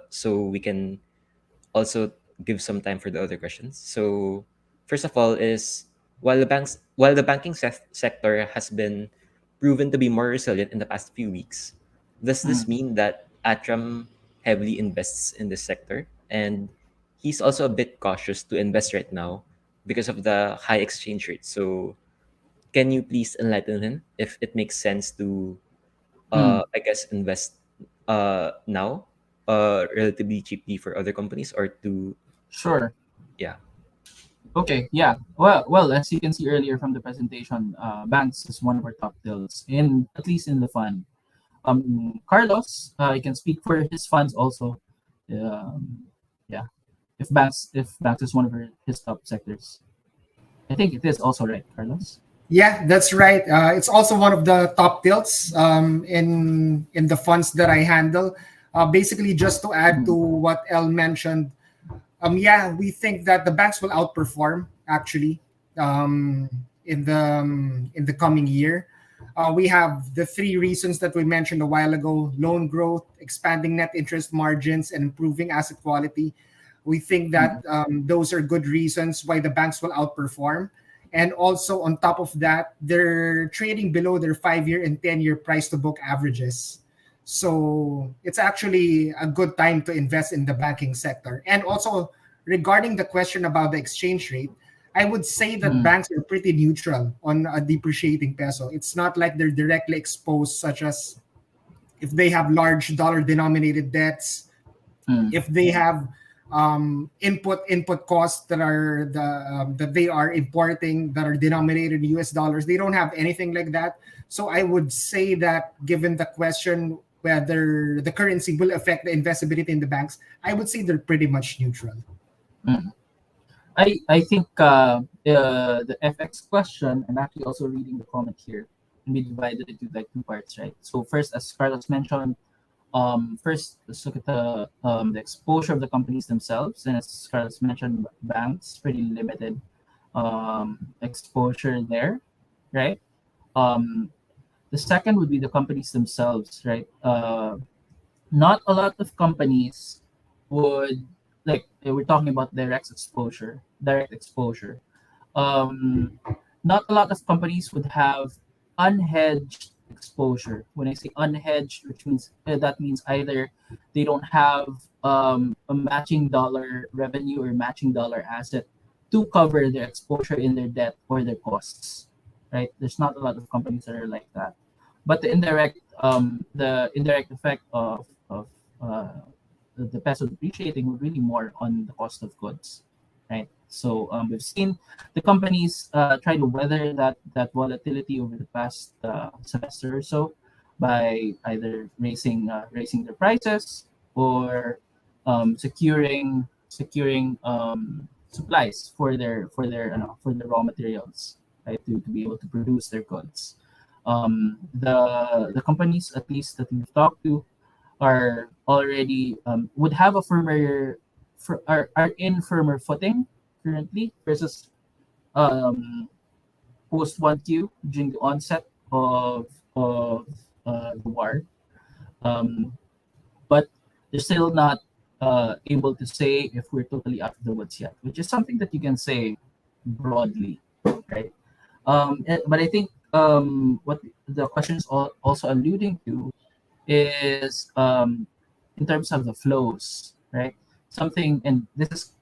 So we can also give some time for the other questions. So first of all is while the banking sector has been proven to be more resilient in the past few weeks, does this mean that Atram heavily invests in this sector? And he's also a bit cautious to invest right now because of the high exchange rate. So can you please enlighten him if it makes sense to I guess invest now relatively cheaply for other companies or to Sure. yeah. Okay, yeah. Well, as you can see earlier from the presentation, banks is one of our top deals at least in the fund. Carlos, he can speak for his funds also. Yeah, if banks is one of his top sectors, I think it is also, right, Carlos? Yeah, that's right. It's also one of the top tilts in the funds that I handle. Basically, just to add to what El mentioned, yeah, we think that the banks will outperform actually in the coming year. We have the three reasons that we mentioned a while ago: loan growth, expanding net interest margins, and improving asset quality. We think that those are good reasons why the banks will outperform. And also on top of that, they're trading below their 5-year and 10-year price to book averages. So it's actually a good time to invest in the banking sector. And also regarding the question about the exchange rate, I would say that banks are pretty neutral on a depreciating peso. It's not like they're directly exposed, such as if they have large dollar denominated debts, if they have input costs that they are importing that are denominated in US dollars. They don't have anything like that. So I would say that, given the question whether the currency will affect the investability in the banks, I would say they're pretty much neutral. I think the FX question, I'm actually also reading the comment here, be divided into like two parts, right? So first, as Carlos mentioned, first let's look at the exposure of the companies themselves, and as Carlos mentioned, banks pretty limited exposure there, right? Um, the second would be the companies themselves, right? Not a lot of companies would like we're talking about direct exposure. Um, Not a lot of companies would have unhedged exposure. When I say unhedged, which means that means either they don't have a matching dollar revenue or matching dollar asset to cover their exposure in their debt or their costs. Right? There's not a lot of companies that are like that. But the indirect effect of uh, the peso depreciating would really more on the cost of goods, right? So we've seen the companies try to weather that volatility over the past semester or so by either raising their prices or securing supplies for their raw materials, right, to be able to produce their goods. The companies at least that we've talked to are already would have a are in firmer footing currently versus um, post 1Q during the onset of the war. Um, but they're still not able to say if we're totally out of the woods yet, which is something that you can say broadly, right? But I think what the question is also alluding to is in terms of the flows, right? Something, and this is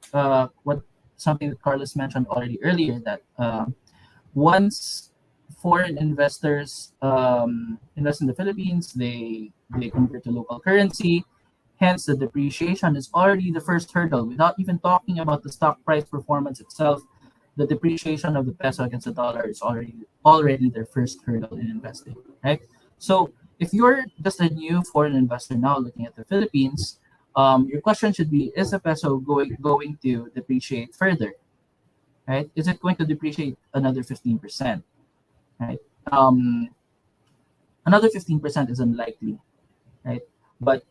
what something that Carlos mentioned already earlier, that once foreign investors invest in the Philippines, they convert to local currency. Hence, the depreciation is already the first hurdle. Without even talking about the stock price performance itself, the depreciation of the peso against the dollar is already their first hurdle in investing, right? So if you're just a new foreign investor now looking at the Philippines, your question should be: is the peso going to depreciate further? Right? Is it going to depreciate another 15%? Right? Um, Another 15% is unlikely, right? But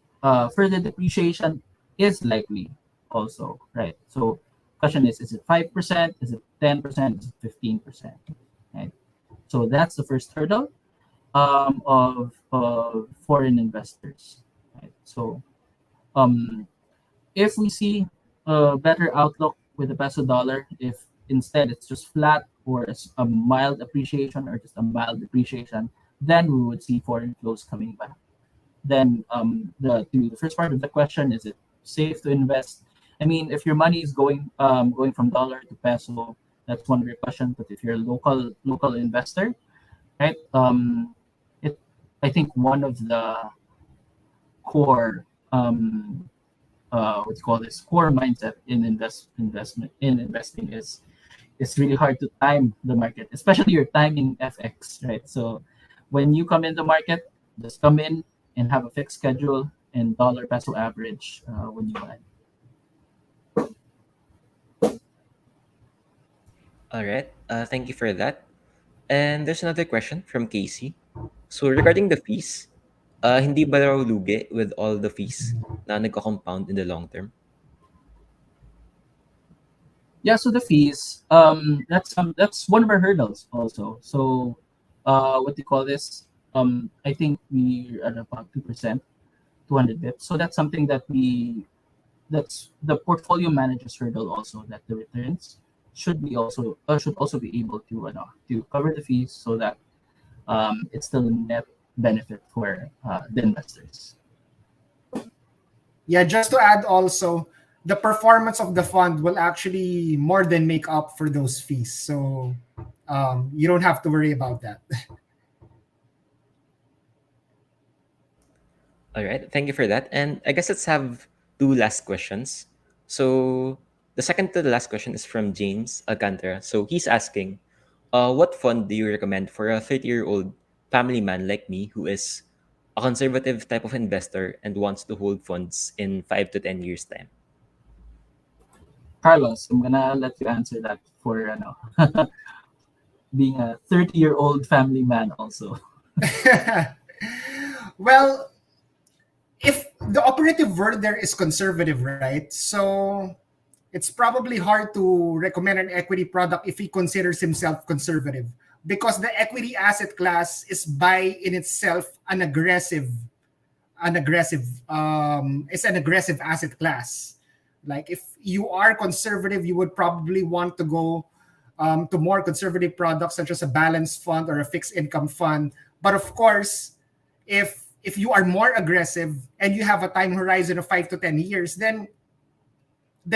further depreciation is likely also, right? So question is it 5%? Is it 10%? Is it 15%? Right? So that's the first hurdle of foreign investors. Right? So if we see a better outlook with the peso dollar, if instead it's just flat or a mild appreciation or just a mild depreciation, then we would see foreign flows coming back. Then the first part of the question, is it safe to invest? I mean, if your money is going from dollar to peso, that's one great question. But if you're a local investor, right? It I think one of the core what you call this core mindset in investment in investing is it's really hard to time the market, especially your timing FX, right? So when you come in the market, just come in and have a fixed schedule and dollar peso average when you buy. All right. Thank you for that. And there's another question from Casey. So regarding the fees, hindi ba raw lugi with all the fees na nagko-compound in the long term? Yeah, so the fees, that's one of our hurdles also. So what do you call this? I think we're at about 2%, 200 bips. So that's something that's the portfolio manager's hurdle also, that the returns should also be able to cover the fees so that it's still a net benefit for the investors. Yeah, just to add also, the performance of the fund will actually more than make up for those fees. So you don't have to worry about that. All right. Thank you for that. And I guess let's have two last questions. So the second to the last question is from James Alcantara. So he's asking, what fund do you recommend for a 30-year-old family man like me who is a conservative type of investor and wants to hold funds in 5 to 10 years' time? Carlos, I'm gonna let you answer that for being a 30-year-old family man also. Well, if the operative word there is conservative, right? So it's probably hard to recommend an equity product if he considers himself conservative, because the equity asset class is by in itself it's an aggressive asset class. Like if you are conservative, you would probably want to go to more conservative products such as a balanced fund or a fixed income fund. But of course, if you are more aggressive and you have a time horizon of 5 to 10 years, then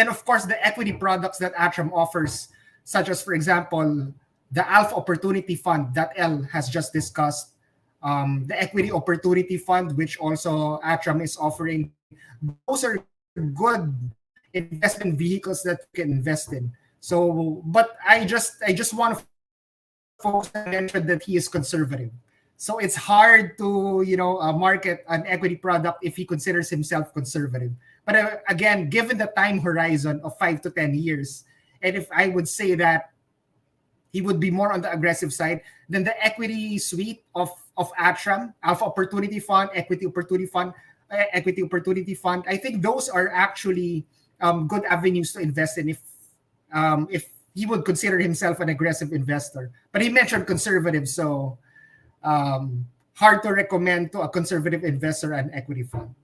of course the equity products that Atram offers, such as for example the Alpha Opportunity Fund that L has just discussed, the Equity Opportunity Fund, which also Atram is offering, those are good investment vehicles that you can invest in. So, but I just want to focus and mention that he is conservative. So it's hard to market an equity product if he considers himself conservative. But again, given the time horizon of 5 to 10 years, and if I would say that he would be more on the aggressive side, then the equity suite of Atram, Alpha Opportunity Fund, Equity Opportunity Fund, I think those are actually good avenues to invest in if he would consider himself an aggressive investor. But he mentioned conservative, so hard to recommend to a conservative investor an equity fund.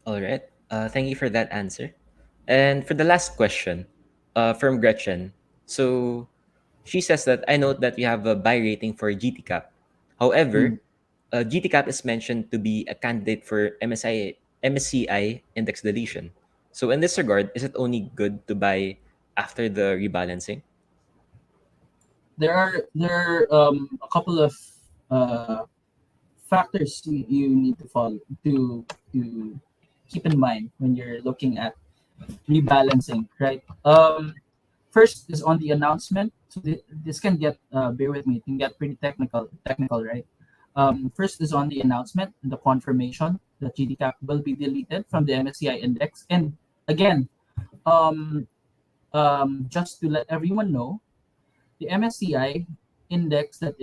All right. Thank you for that answer. And for the last question, from Gretchen. So she says that I note that we have a buy rating for GT Cap. However, GT Cap is mentioned to be a candidate for MSCI index deletion. So in this regard, is it only good to buy after the rebalancing? There are a couple of uh, factors you need to follow to keep in mind when you're looking at rebalancing, right? First is on the announcement. So this can get bear with me. It can get pretty technical, right? First is on the announcement, the confirmation that GDCAP will be deleted from the MSCI index. And again, um, just to let everyone know, the MSCI index that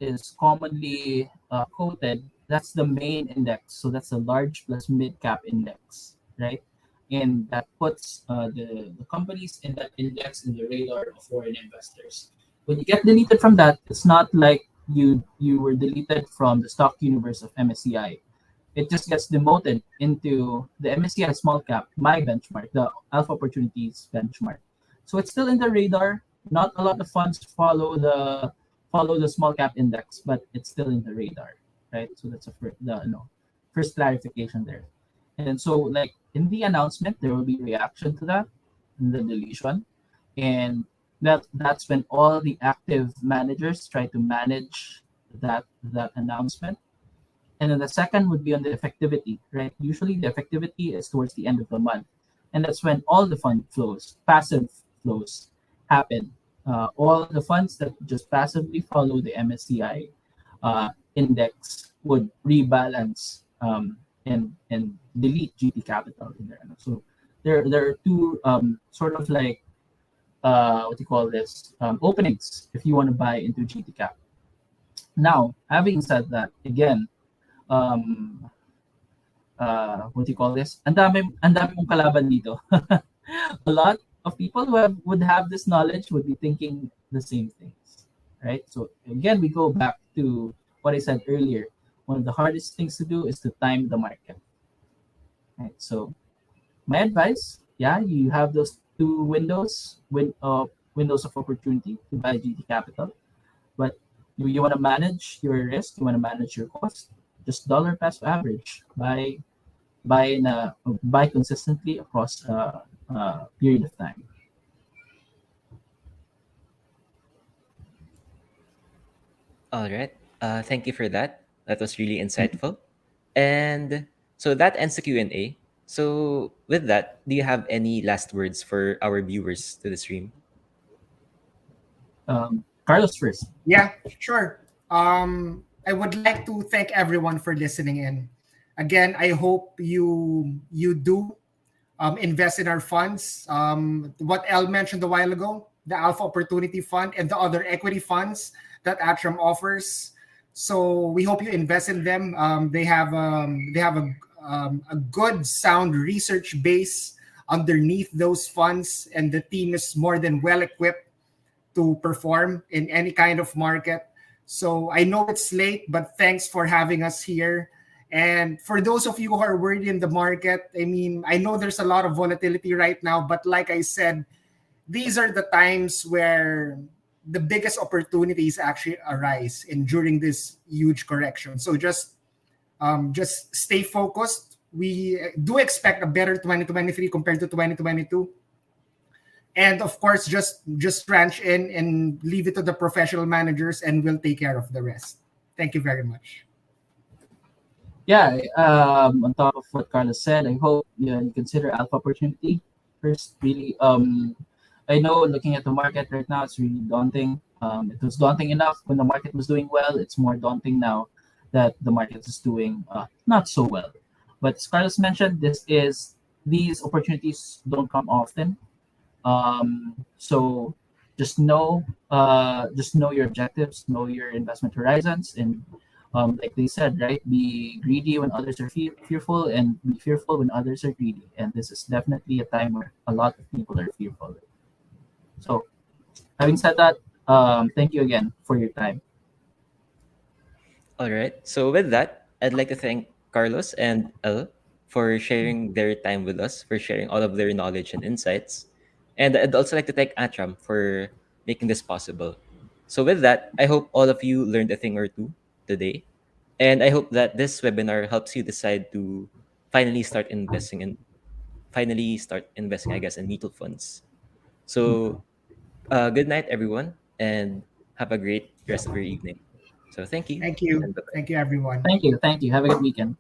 is commonly quoted, that's the main index. So that's a large plus mid cap index, right? And that puts the companies in that index in the radar of foreign investors. When you get deleted from that, it's not like you were deleted from the stock universe of MSCI. It just gets demoted into the MSCI small cap, my benchmark, the Alpha Opportunities benchmark. So it's still in the radar. Not a lot of funds follow the small cap index, but it's still in the radar, right? So that's first clarification there. And so like in the announcement, there will be reaction to that in the deletion, and that's when all the active managers try to manage that announcement. And then the second would be on the effectivity, right? Usually the effectivity is towards the end of the month. And that's when all the fund flows, passive flows happen. All the funds that just passively follow the MSCI index would rebalance and delete GT capital in there. So there are two sort of like what do you call this openings if you want to buy into GT cap. Now, having said that, again, um, what do you call this? Ang dami mong kalaban dito. A lot of people would have this knowledge would be thinking the same things, right? So again, we go back to what I said earlier. One of the hardest things to do is to time the market, right? So my advice, yeah, you have those two windows of opportunity to buy GT Capital, but you want to manage your risk, you want to manage your cost, just dollar pass average, buy consistently across a period of time. All right. Thank you for that. That was really insightful. And so that ends the Q&A. So with that, do you have any last words for our viewers to the stream? Carlos first. Yeah, sure. I would like to thank everyone for listening in. Again, I hope you do invest in our funds. What El mentioned a while ago, the Alpha Opportunity Fund and the other equity funds that Atram offers. So we hope you invest in them. They have a good sound research base underneath those funds, and the team is more than well equipped to perform in any kind of market. So I know it's late, but thanks for having us here. And for those of you who are worried in the market, I mean, I know there's a lot of volatility right now, but like I said, these are the times where the biggest opportunities actually arise in during this huge correction. So just stay focused. We do expect a better 2023 compared to 2022. And of course, just ranch in and leave it to the professional managers, and we'll take care of the rest. Thank you very much. Yeah, on top of what Carlos said, I hope you consider Alpha Opportunity first. Really, I know looking at the market right now, it's really daunting. It was daunting enough when the market was doing well. It's more daunting now that the market is doing not so well. But as Carlos mentioned, these opportunities don't come often. So just know your objectives, know your investment horizons, and like they said, right, be greedy when others are fearful, and be fearful when others are greedy. And this is definitely a time where a lot of people are fearful. So, having said that, thank you again for your time. All right. So with that, I'd like to thank Carlos and El for sharing their time with us, for sharing all of their knowledge and insights. And I'd also like to thank Atram for making this possible. So with that, I hope all of you learned a thing or two today. And I hope that this webinar helps you decide to finally start investing in I guess, in mutual funds. So good night, everyone, and have a great rest of your evening. So thank you. Thank you. And bye-bye. Thank you, everyone. Thank you. Have a good weekend.